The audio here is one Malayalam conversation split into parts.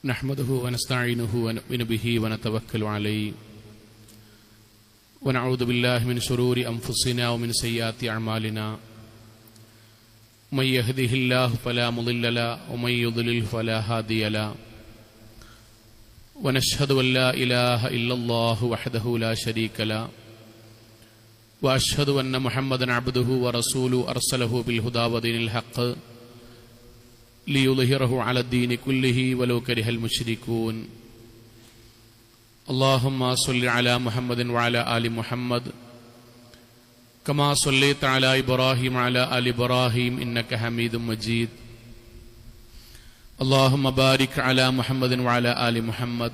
نحمده ونستعينه ونؤمن به ونتوكل عليه ونعوذ بالله من شرور أنفسنا ومن سيئات أعمالنا من يهده الله فلا مضل له ومن يضلل فلا هادي له ونشهد أن لا إله إلا الله وحده لا شريك له وأشهد أن محمدا عبده ورسوله أرسله بالهدى ودين الحق ليظهره على الدين كله ولو كره المشركون اللهم صل على محمد وعلى آل محمد كما صليت على إبراهيم وعلى آل إبراهيم إنك حميد مجيد اللهم بارك على محمد وعلى آل محمد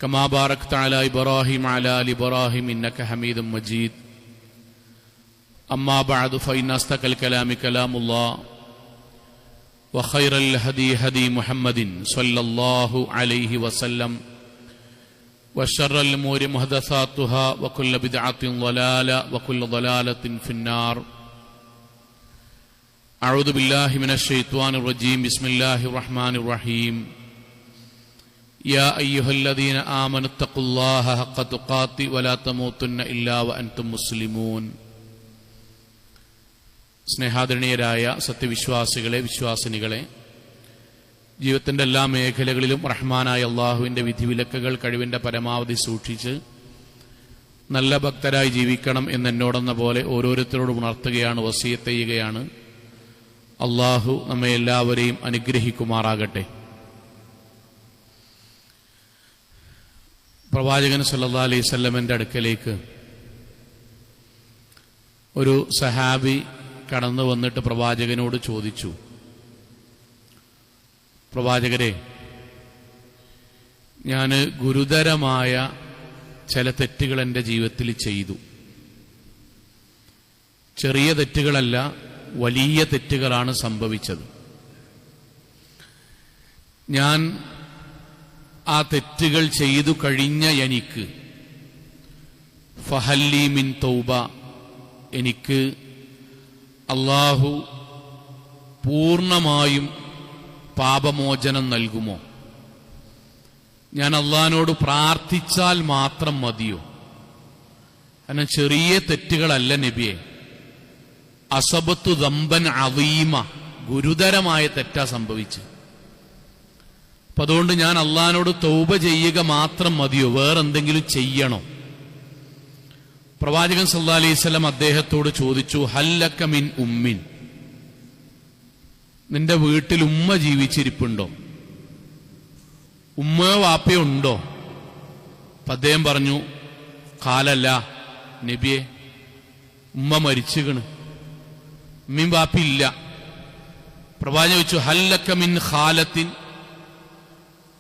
كما باركت على إبراهيم وعلى آل إبراهيم إنك حميد مجيد أما بعد فإن أصدق الكلام كلام الله وخير الهدي هدي محمد صلى الله عليه وسلم وشر الأمور محدثاتها وكل بدعة ضلالة وكل ضلالة في النار أعوذ بالله من الشيطان الرجيم بسم الله الرحمن الرحيم يا أيها الذين آمنوا اتقوا الله حق تقاته ولا تموتن إلا وأنتم مسلمون സ്നേഹാദരണീയരായ സത്യവിശ്വാസികളെ, വിശ്വാസിനികളെ, ജീവിതത്തിൻ്റെ എല്ലാ മേഖലകളിലും റഹ്മാനായ അള്ളാഹുവിൻ്റെ വിധിവിലക്കുകൾ കഴിവിൻ്റെ പരമാവധി സൂക്ഷിച്ച് നല്ല ഭക്തരായി ജീവിക്കണം എന്നോടെന്ന പോലെ ഓരോരുത്തരോടും ഉണർത്തുകയാണ്, വസിയത്ത് ചെയ്യുകയാണ്. അള്ളാഹു നമ്മെ എല്ലാവരെയും അനുഗ്രഹിക്കുമാറാകട്ടെ. പ്രവാചകൻ സല്ലല്ലാഹു അലൈഹി വസല്ലമയുടെ അടുക്കലേക്ക് ഒരു സഹാബി കടന്നു വന്നിട്ട് പ്രവാചകനോട് ചോദിച്ചു, പ്രവാചകരെ, ഞാൻ ഗുരുതരമായ ചില തെറ്റുകൾ എൻ്റെ ജീവിതത്തിൽ ചെയ്തു. ചെറിയ തെറ്റുകളല്ല, വലിയ തെറ്റുകളാണ് സംഭവിച്ചത്. ഞാൻ ആ തെറ്റുകൾ ചെയ്തു കഴിഞ്ഞ എനിക്ക് ഫഹല്ലി മിൻ തൗബ, എനിക്ക് അള്ളാഹു പൂർണ്ണമായും പാപമോചനം നൽകുമോ? ഞാൻ അള്ളാഹിനോട് പ്രാർത്ഥിച്ചാൽ മാത്രം മതിയോ? കാരണം ചെറിയ തെറ്റുകളല്ല നബിയെ, അസബത്തു ദംബൻ അദീമ, ഗുരുതരമായ തെറ്റാ സംഭവിച്ചത്. അപ്പൊ അതുകൊണ്ട് ഞാൻ അള്ളാഹിനോട് തൗബ ചെയ്യുക മാത്രം മതിയോ, വേറെന്തെങ്കിലും ചെയ്യണോ? പ്രവാചകൻ സല്ലല്ലാഹു അലൈഹി വസല്ലം അദ്ദേഹത്തോട് ചോദിച്ചു, ഹല്ലക മിൻ ഉമ്മിൻ, നിന്റെ വീട്ടിൽ ഉമ്മ ജീവിച്ചിരിപ്പുണ്ടോ? ഉമ്മയോ വാപ്പയോ ഉണ്ടോ? അദ്ദേഹം പറഞ്ഞു, ഖാലല്ല നബിയെ, ഉമ്മ മരിച്ചുകണ്, ഉമ്മയും വാപ്പി ഇല്ല. പ്രവാചകൻ ചോദിച്ചു, ഹല്ലക മിൻ ഖാലത്തിൻ,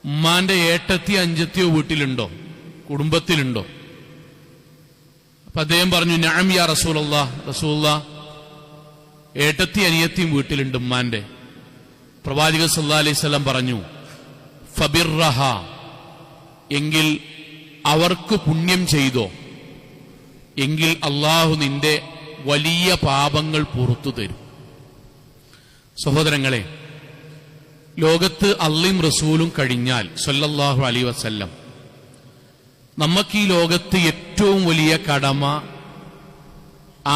ഉമ്മാന്റെ ഏട്ടത്തിയോ അഞ്ചത്തിയോ വീട്ടിലുണ്ടോ, കുടുംബത്തിലുണ്ടോ? അദ്ദേഹം പറഞ്ഞു, നഅം യാ റസൂലല്ലാഹ്, റസൂലുള്ളാഹ്, ഏട്ടത്തി അനിയത്തിയും വീട്ടിലുണ്ട് ഉമ്മാന്റെ. പ്രവാചകൻ സല്ലല്ലാഹു അലൈഹി വസല്ലം പറഞ്ഞു, ഫബിർറഹ, എങ്കിൽ അവർക്ക് പുണ്യം ചെയ്തോ, എങ്കിൽ അള്ളാഹു നിന്റെ വലിയ പാപങ്ങൾ പുറത്തു തരും. സഹോദരങ്ങളെ, ലോകത്ത് അള്ളയും റസൂലും കഴിഞ്ഞാൽ സല്ലല്ലാഹു അലൈഹി വസല്ലം നമുക്ക് ഈ ലോകത്ത് ഏറ്റവും വലിയ കടമ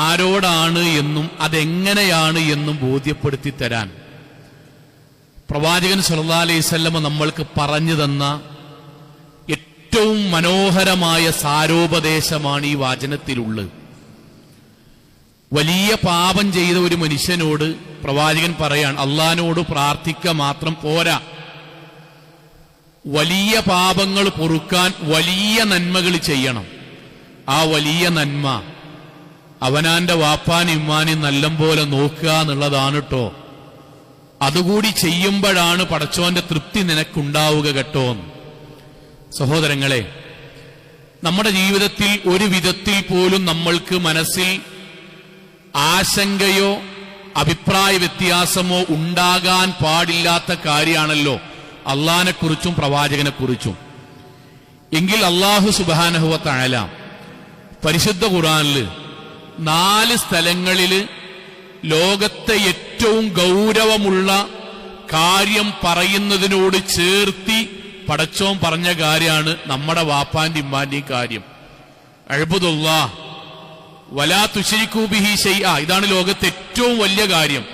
ആരോടാണ് എന്നും അതെങ്ങനെയാണ് എന്നും ബോധ്യപ്പെടുത്തി തരാൻ പ്രവാചകൻ സല്ലല്ലാഹു അലൈഹി വസല്ലം നമ്മൾക്ക് പറഞ്ഞു തന്ന ഏറ്റവും മനോഹരമായ സാരോപദേശമാണ് ഈ വാചനത്തിലുള്ളത്. വലിയ പാപം ചെയ്ത ഒരു മനുഷ്യനോട് പ്രവാചകൻ പറയാൻ, അള്ളാഹിനോട് പ്രാർത്ഥിക്കുക മാത്രം പോരാ, വലിയ പാപങ്ങൾ പൊറുക്കാൻ വലിയ നന്മകൾ ചെയ്യണം. ആ വലിയ നന്മ അവനാന്റെ വാപ്പാനും ഉമ്മാനും നല്ലപോലെ നോക്കുക എന്നുള്ളതാണ് കേട്ടോ. അതുകൂടി ചെയ്യുമ്പോഴാണ് പടച്ചോന്റെ തൃപ്തി നിനക്കുണ്ടാവുക കേട്ടോ. സഹോദരങ്ങളെ, നമ്മുടെ ജീവിതത്തിൽ ഒരു വിധത്തിൽ പോലും നമ്മൾക്ക് മനസ്സിൽ ആശങ്കയോ അഭിപ്രായ വ്യത്യാസമോ ഉണ്ടാകാൻ പാടില്ലാത്ത കാര്യമാണല്ലോ അള്ളാഹിനെ കുറിച്ചും പ്രവാചകനെ കുറിച്ചും. എങ്കിൽ അല്ലാഹു സുബ്ഹാനഹു വ തആല പരിശുദ്ധ ഖുർആനിൽ 4 സ്ഥലങ്ങളിൽ ലോകത്തെ ഏറ്റവും ഗൗരവമുള്ള കാര്യം പറയുന്നതിനോട് ചേർത്തി പടച്ചോൻ പറഞ്ഞ കാര്യമാണ് നമ്മുടെ വാപ്പാന്റെ ഇമ്മാന്റെയും കാര്യം. അഅ്ബുദുല്ലാഹ് വലാ തുശ്രികൂ ബിഹി ശൈഅ. ഇതാണ് ലോകത്തെ ഏറ്റവും വലിയ കാര്യം.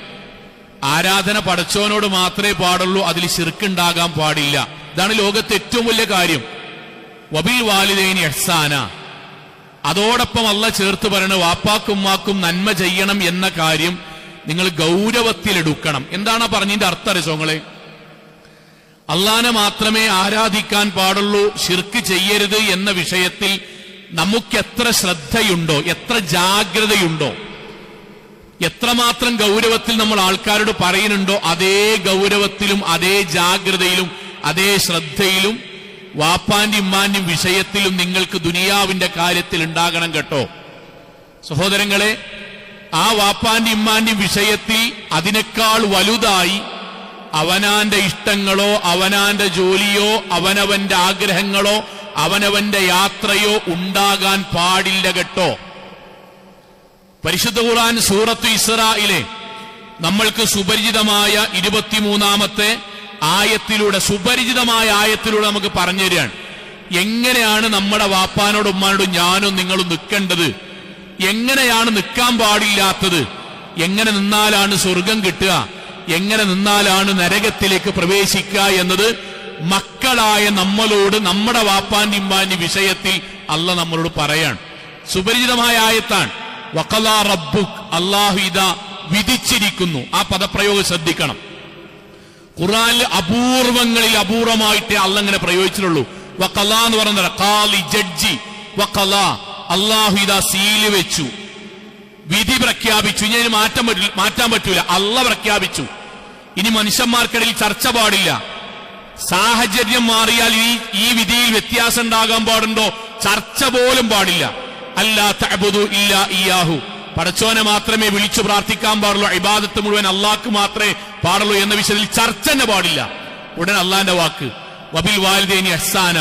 ആരാധന പടച്ചോനോട് മാത്രമേ പാടുള്ളൂ, അതിൽ ശിർക്കുണ്ടാകാൻ പാടില്ല. ഇതാണ് ലോകത്തെ ഏറ്റവും വലിയ കാര്യം. വബിൽ വാലിദൈനി ഇഹ്സാന. അതോടൊപ്പം അല്ലാഹ് ചേർത്ത് പറയണ വാപ്പാക്കും ഉമ്മാക്കും നന്മ ചെയ്യണം എന്ന കാര്യം നിങ്ങൾ ഗൗരവത്തിലെടുക്കണം. എന്താണ് പറഞ്ഞതിന്റെ അർത്ഥം അറിസോങ്ങളെ? അള്ളാനെ മാത്രമേ ആരാധിക്കാൻ പാടുള്ളൂ, ശിർക്ക് ചെയ്യരുത് എന്ന വിഷയത്തിൽ നമുക്ക് എത്ര ശ്രദ്ധയുണ്ടോ, എത്ര ജാഗ്രതയുണ്ടോ, എത്രമാത്രം ഗൗരവത്തിൽ നമ്മൾ ആൾക്കാരോട് പറയുന്നുണ്ടോ, അതേ ഗൗരവത്തിലും അതേ ജാഗ്രതയിലും അതേ ശ്രദ്ധയിലും വാപ്പാന്റെ ഇമ്മാന്റെയും വിഷയത്തിലും നിങ്ങൾക്ക് ദുനിയാവിന്റെ കാര്യത്തിൽ ഉണ്ടാകണം കേട്ടോ സഹോദരങ്ങളെ. ആ വാപ്പാന്റെ ഇമ്മാന്റെയും വിഷയത്തിൽ അതിനേക്കാൾ വലുതായി അവനാന്റെ ഇഷ്ടങ്ങളോ അവനാന്റെ ജോലിയോ അവനവന്റെ ആഗ്രഹങ്ങളോ അവനവന്റെ യാത്രയോ ഉണ്ടാകാൻ പാടില്ല കേട്ടോ. പരിശുദ്ധ ഖുർആൻ സൂറത്തു ഇസ്രായിലെ നമ്മൾക്ക് സുപരിചിതമായ 23-ാമത്തെ ആയത്തിലൂടെ, സുപരിചിതമായ ആയത്തിലൂടെ നമുക്ക് പറഞ്ഞു തരികയാണ് എങ്ങനെയാണ് നമ്മുടെ വാപ്പാനോടും ഉമ്മാനോടും ഞാനും നിങ്ങളും നിൽക്കേണ്ടത്, എങ്ങനെയാണ് നിൽക്കാൻ പാടില്ലാത്തത്, എങ്ങനെ നിന്നാലാണ് സ്വർഗം കിട്ടുക, എങ്ങനെ നിന്നാലാണ് നരകത്തിലേക്ക് പ്രവേശിക്കുക എന്നത് മക്കളായ നമ്മളോട് നമ്മുടെ വാപ്പാന്റെ ഇമ്മാന്റെ വിഷയത്തിൽ അല്ലാഹ് നമ്മളോട് പറയാണ്. സുപരിചിതമായ ആയത്താണ്. വഖലാ റബ്ബുക്, അല്ലാഹു ഇദാ വിധിച്ചിരിക്കുന്നു. ആ പദപ്രയോഗം ശ്രദ്ധിക്കണം. ഖുർആനിൽ അപൂർവങ്ങളിൽ അപൂർവമായിട്ടേ അല്ലാഹ് ഇങ്ങനെ പ്രയോഗിച്ചിട്ടുള്ളൂ. വഖലാ എന്ന് പറയുന്നത് ഖാലി, ജഡ്ജി. വഖലാ, അല്ലാഹു ഇദാ സീല് വെച്ചു, വിധി പ്രഖ്യാപിച്ചു. ഇനി അതിന് മാറ്റാൻ പറ്റൂല. അല്ലാഹ് പ്രഖ്യാപിച്ചു. ഇനി മനുഷ്യന്മാർക്കിടയിൽ ചർച്ച പാടില്ല. സാഹചര്യം മാറിയാൽ ഈ വിധിയിൽ വ്യത്യാസം ഉണ്ടാകാൻ പാടുണ്ടോ, ചർച്ച പോലും പാടില്ല. അല്ലാ തഅബുദു ഇല്ലാ ഇയ്യാഹു, പടച്ചോനെ മാത്രമേ വിളിച്ചു പ്രാർത്ഥിക്കാൻ പാടുള്ളൂ, ഇബാദത്ത് മുഴുവൻ അള്ളാഹ്ക്ക് മാത്രമേ പാടുള്ളൂ എന്ന വിഷയത്തിൽ ചർച്ച തന്നെ പാടില്ല. ഉടൻ അള്ളാന്റെ വാക്ക് വബിൽ വാലിദൈനി ഇഹ്സാന,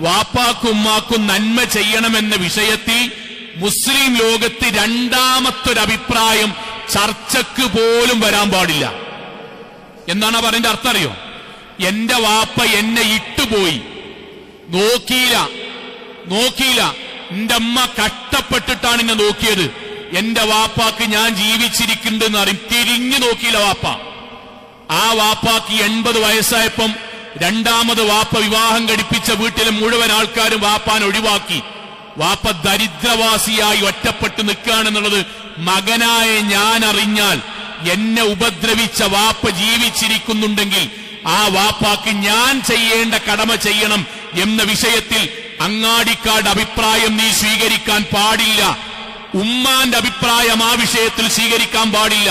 വാപ്പാക്കും ഉമ്മാക്കും നന്മ ചെയ്യണമെന്ന വിഷയത്തിൽ മുസ്ലിം ലോകത്ത് രണ്ടാമത്തൊരഭിപ്രായം ചർച്ചക്ക് പോലും വരാൻ പാടില്ല. എന്താണ് പറയുന്ന അർത്ഥം അറിയോ? എന്റെ വാപ്പ എന്നെ ഇട്ടുപോയി, നോക്കിയില്ല. എന്റെ അമ്മ കഷ്ടപ്പെട്ടിട്ടാണ് എന്നെ നോക്കിയത്. എന്റെ വാപ്പാക്ക് ഞാൻ ജീവിച്ചിരിക്കുന്നുണ്ടെന്ന് അറിയും, തിരിഞ്ഞു നോക്കിയില്ല വാപ്പ. ആ വാപ്പാക്ക് 80 വയസ്സായപ്പം രണ്ടാമത് വാപ്പ വിവാഹം കഴിപ്പിച്ച വീട്ടിലെ മുഴുവൻ ആൾക്കാരും വാപ്പാൻ ഒഴിവാക്കി. വാപ്പ ദരിദ്രവാസിയായി ഒറ്റപ്പെട്ട് നിൽക്കുകയാണെന്നുള്ളത് മകനായ ഞാൻ അറിഞ്ഞാൽ, എന്നെ ഉപദ്രവിച്ച വാപ്പ ജീവിച്ചിരിക്കുന്നുണ്ടെങ്കിൽ ആ വാപ്പാക്ക് ഞാൻ ചെയ്യേണ്ട കടമ ചെയ്യണം എന്ന വിഷയത്തിൽ അങ്ങാടിക്കാട് അഭിപ്രായം നീ സ്വീകരിക്കാൻ പാടില്ല. ഉമ്മാന്റെ അഭിപ്രായം ആ വിഷയത്തിൽ സ്വീകരിക്കാൻ പാടില്ല.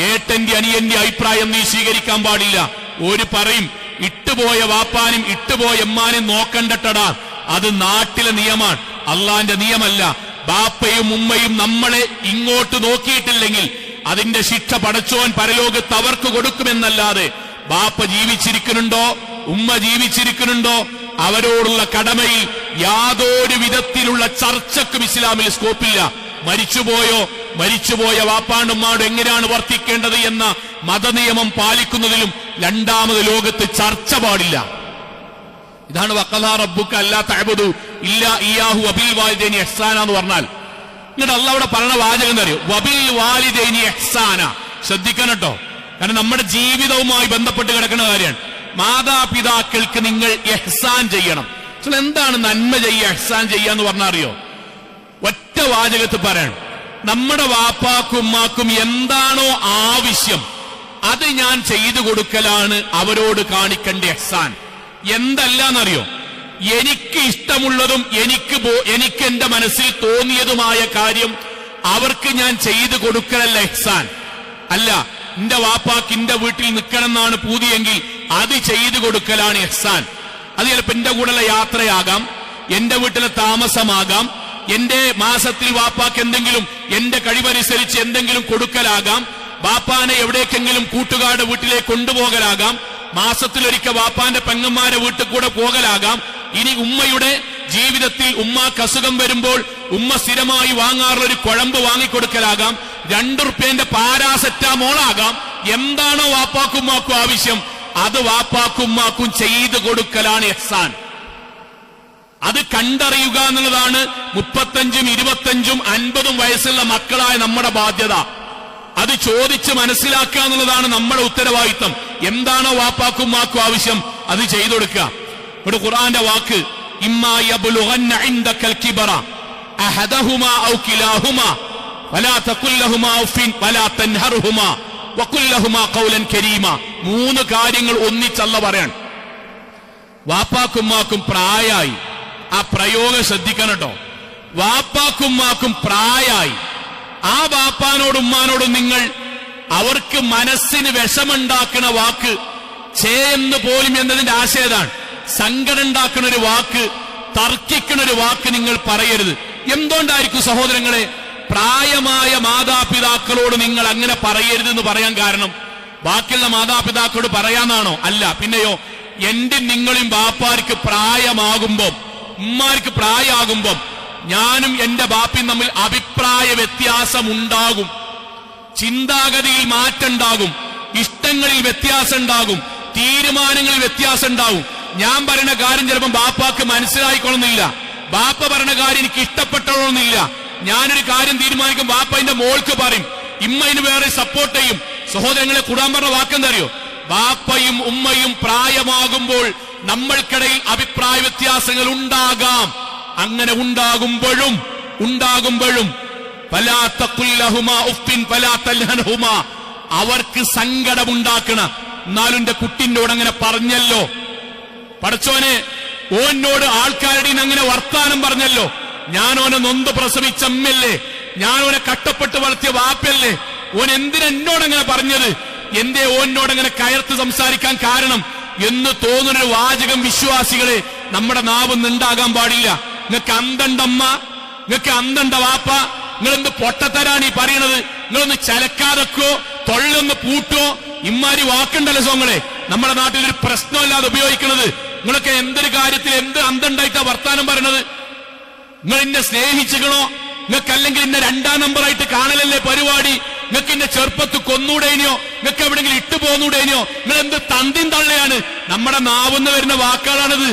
ഏട്ടന്റെ അനിയന്റെ അഭിപ്രായം നീ സ്വീകരിക്കാൻ പാടില്ല. ഒരു പറയും, ഇട്ടുപോയ വാപ്പാനും ഇട്ടുപോയ ഉമ്മാനും നോക്കണ്ടട്ടടാ, അത് നാട്ടിലെ നിയമമാണ്, അള്ളാന്റെ നിയമല്ല. ബാപ്പയും ഉമ്മയും നമ്മളെ ഇങ്ങോട്ട് നോക്കിയിട്ടില്ലെങ്കിൽ അതിന്റെ ശിക്ഷ പടച്ചോൻ പരലോകത്ത് അവർക്ക് കൊടുക്കുമെന്നല്ലാതെ ബാപ്പ ജീവിച്ചിരിക്കുന്നുണ്ടോ ഉമ്മ ജീവിച്ചിരിക്കുന്നുണ്ടോ അവരോടുള്ള കടമയിൽ യാതൊരു വിധത്തിലുള്ള ചർച്ചക്കും ഇസ്ലാമിൽ സ്കോപ്പില്ല. മരിച്ചുപോയ വാപ്പാണ്ടുമ്മാട് എങ്ങനെയാണ് വർത്തിക്കേണ്ടത് എന്ന മതനിയമം പാലിക്കുന്നതിലും രണ്ടാമത് ലോകത്ത് ചർച്ച പാടില്ല. ഇതാണ് വഖലാ റബ്ബുക അല്ലാ തഅബുദു ഇല്ലാ ഇയ്യാഹു വബിൽ വാലിദൈനി ഇഹ്സാന എന്ന് പറഞ്ഞാൽ. എന്നിട്ട് അല്ലാഹ് അവിടെ പറയുന്ന വാചകം എന്താ അറിയോ? വബിൽ വാലിദൈനി ഇഹ്സാന. ശ്രദ്ധിക്കണം കേട്ടോ, കാരണം നമ്മുടെ ജീവിതവുമായി ബന്ധപ്പെട്ട് കിടക്കുന്ന കാര്യമാണ്. മാതാപിതാക്കൾക്ക് നിങ്ങൾ ഇഹ്സാൻ ചെയ്യണം. എന്താണ് നന്മ ചെയ്യുക, ഇഹ്സാൻ ചെയ്യുക എന്ന് പറഞ്ഞാൽ അറിയോ? ഒറ്റ വാചകത്തിൽ പറയണം, നമ്മുടെ വാപ്പാക്കും ഉമ്മാക്കും എന്താണോ ആവശ്യം അത് ഞാൻ ചെയ്തു കൊടുക്കലാണ് അവരോട് കാണിക്കേണ്ട ഇഹ്സാൻ. എന്തല്ലാന്നറിയോ? എനിക്ക് ഇഷ്ടമുള്ളതും എനിക്ക് എന്റെ മനസ്സിൽ തോന്നിയതുമായ കാര്യം അവർക്ക് ഞാൻ ചെയ്തു കൊടുക്കലല്ല ഇഹ്സാൻ. അല്ല, എന്റെ വാപ്പാക്ക് എന്റെ വീട്ടിൽ നിൽക്കണം എന്നാണ് പൂതിയെങ്കിൽ അത് ചെയ്തു കൊടുക്കലാണ് ഇഹ്സാൻ. അത് ചിലപ്പോ എന്റെ കൂടെയുള്ള യാത്രയാകാം, എന്റെ വീട്ടിലെ താമസമാകാം, എന്റെ മാസത്തിൽ വാപ്പാക്ക് എന്തെങ്കിലും എന്റെ കഴിവനുസരിച്ച് എന്തെങ്കിലും കൊടുക്കലാകാം, വാപ്പാനെ എവിടേക്കെങ്കിലും കൂട്ടുകാരുടെ വീട്ടിലേക്ക് കൊണ്ടുപോകലാകാം, മാസത്തിലൊരിക്കൽ വാപ്പാന്റെ പെങ്ങന്മാരെ വീട്ടിൽ കൂടെ പോകലാകാം. ഇനി ഉമ്മയുടെ ജീവിതത്തിൽ ഉമ്മാക്ക് അസുഖം വരുമ്പോൾ ഉമ്മ സ്ഥിരമായി വാങ്ങാറുള്ള ഒരു കുഴമ്പ് വാങ്ങിക്കൊടുക്കലാകാം, 2 റുപ്യന്റെ പാരാസെറ്റാമോളാകാം. എന്താണോ വാപ്പാക്കുമ്മാക്കും ആവശ്യം അത് വാപ്പാക്കുമ്മാക്കും ചെയ്തു കൊടുക്കലാണ് ഇഹ്സാൻ. അത് കണ്ടറിയുക എന്നുള്ളതാണ് 35, 25, 50 വയസ്സുള്ള മക്കളായ നമ്മുടെ ബാധ്യത. അത് ചോദിച്ച് മനസ്സിലാക്കുക എന്നുള്ളതാണ് നമ്മുടെ ഉത്തരവാദിത്തം. എന്താണോ വാപ്പാക്കുമ്മാക്കും ആവശ്യം അത് ചെയ്തു കൊടുക്കുക. ഇവിടെ ഖുർആന്റെ വാക്ക് ഇമ്മാ യബ്ലുഗന്ന ഇൻദകൽ കിബറ അഹദഹുമാ ഔ കിലാഹുമാ വലാ തഖുൽ ലഹുമാ ഉഫിൻ വലാ തൻഹർഹുമാ വഖുൽ ലഹുമാ ഖൗലൻ കരീമ. 3 കാര്യങ്ങൾ ഒന്നിച്ചല്ല പറയാൻ. വാപ്പാക്കുമ്മാക്കും പ്രായമായി, ആ പ്രയോഗം ശ്രദ്ധിക്കണം കേട്ടോ. വാപ്പാക്കുമ്മാക്കും പ്രായമായി, ആ വാപ്പാനോടും ഉമ്മാനോടും നിങ്ങൾ അവർക്ക് മനസ്സിന് വിഷമുണ്ടാക്കുന്ന വാക്ക് എന്ന് പോലും എന്നതിന്റെ ആശയതാണ്. സങ്കടം ഉണ്ടാക്കുന്ന ഒരു വാക്ക്, തർക്കിക്കുന്ന ഒരു വാക്ക് നിങ്ങൾ പറയരുത്. എന്തുകൊണ്ടായിരിക്കും സഹോദരങ്ങളെ പ്രായമായ മാതാപിതാക്കളോട് നിങ്ങൾ അങ്ങനെ പറയരുത് എന്ന് പറയാൻ കാരണം? ബാക്കിയുള്ള മാതാപിതാക്കളോട് പറയാന്നാണോ? അല്ല, പിന്നെയോ എന്റെ നിങ്ങളും ബാപ്പാർക്ക് പ്രായമാകുമ്പം, ഉമ്മാർക്ക് പ്രായമാകുമ്പം ഞാനും എന്റെ ബാപ്പയും തമ്മിൽ അഭിപ്രായ വ്യത്യാസം ഉണ്ടാകും, ചിന്താഗതിയിൽ മാറ്റം ഉണ്ടാകും, ഇഷ്ടങ്ങളിൽ വ്യത്യാസം ഉണ്ടാകും, തീരുമാനങ്ങളിൽ വ്യത്യാസം ഉണ്ടാകും. ഞാൻ പറയുന്ന കാര്യം ചിലപ്പം ബാപ്പാക്ക് മനസ്സിലായിക്കൊള്ളുന്നില്ല, ബാപ്പ പറയുന്ന കാര്യം എനിക്ക് ഇഷ്ടപ്പെട്ടോളന്നില്ല. ഞാനൊരു കാര്യം തീരുമാനിക്കും, ബാപ്പ എന്റെ മോൾക്ക് പറയും, ഇമ്മ ഇതിന് വേറെ സപ്പോർട്ട് ചെയ്യും. സഹോദരങ്ങളെ, ഖുർആൻ പറഞ്ഞ വാക്കെന്തറിയോ? ബാപ്പയും ഉമ്മയും പ്രായമാകുമ്പോൾ നമ്മൾക്കിടയിൽ അഭിപ്രായ വ്യത്യാസങ്ങൾ ഉണ്ടാകാം. അങ്ങനെ ഉണ്ടാകുമ്പോഴും ഫലാ തഖുൽ ലഹുമാ ഉഫ്ഫിൻ ഫലാ തൽഹൻഹുമാ, അവർക്ക് സങ്കടമുണ്ടാക്കണ. എന്നാലും എന്റെ കുട്ടിനോട് അങ്ങനെ പറഞ്ഞല്ലോ, പടച്ചോനെ ഓനോട് ആൾക്കാരുടെ അങ്ങനെ വർത്താനം പറഞ്ഞല്ലോ, ഞാനോനെ നൊന്ത് പ്രസവിച്ച അമ്മയല്ലേ, ഞാനോനെ കഷ്ടപ്പെട്ട് വളർത്തിയ വാപ്പയല്ലേ, ഓൻ എന്തിനെന്നോടങ്ങനെ പറഞ്ഞത്, എന്തേ ഓനോടങ്ങനെ കയർത്ത് സംസാരിക്കാൻ കാരണം എന്ന് തോന്നുന്നൊരു വാചകം വിശ്വാസികളെ നമ്മുടെ നാവൊന്നും ഉണ്ടാകാൻ പാടില്ല. നിങ്ങൾക്ക് അന്തണ്ടമ്മ, നിങ്ങൾക്ക് അന്തണ്ട വാപ്പ, നിങ്ങളെന്ത് പൊട്ടത്തരാണ് ഈ പറയണത്, നിങ്ങളൊന്ന് ചലക്കാതൊക്കെയോ തൊള്ളൊന്ന് പൂട്ടോ, ഇമ്മാരി വാക്കുണ്ടല്ലോ സോങ്ങളെ നമ്മുടെ നാട്ടിൽ ഒരു പ്രശ്നമില്ലാതെ ഉപയോഗിക്കുന്നത്. നിങ്ങളൊക്കെ എന്തൊരു കാര്യത്തിൽ എന്ത് അന്തണ്ടായിട്ടാ വർത്താനം പറയണത്? നിങ്ങൾ എന്നെ സ്നേഹിച്ചിക്കണോ? നിങ്ങൾക്ക് അല്ലെങ്കിൽ എന്നെ 2ാം നമ്പറായിട്ട് കാണലല്ലേ പരിപാടി? നിങ്ങൾക്ക് എന്നെ ചെറുപ്പത്ത് കൊന്നൂടേനിയോ? നിങ്ങൾക്ക് എവിടെയെങ്കിലും ഇട്ടു പോന്നൂടേനിയോ? നിങ്ങൾ എന്ത് തന്തിൻ തള്ളയാണ്? നമ്മുടെ നാവുന്ന് വരുന്ന വാക്കുകളാണിത്.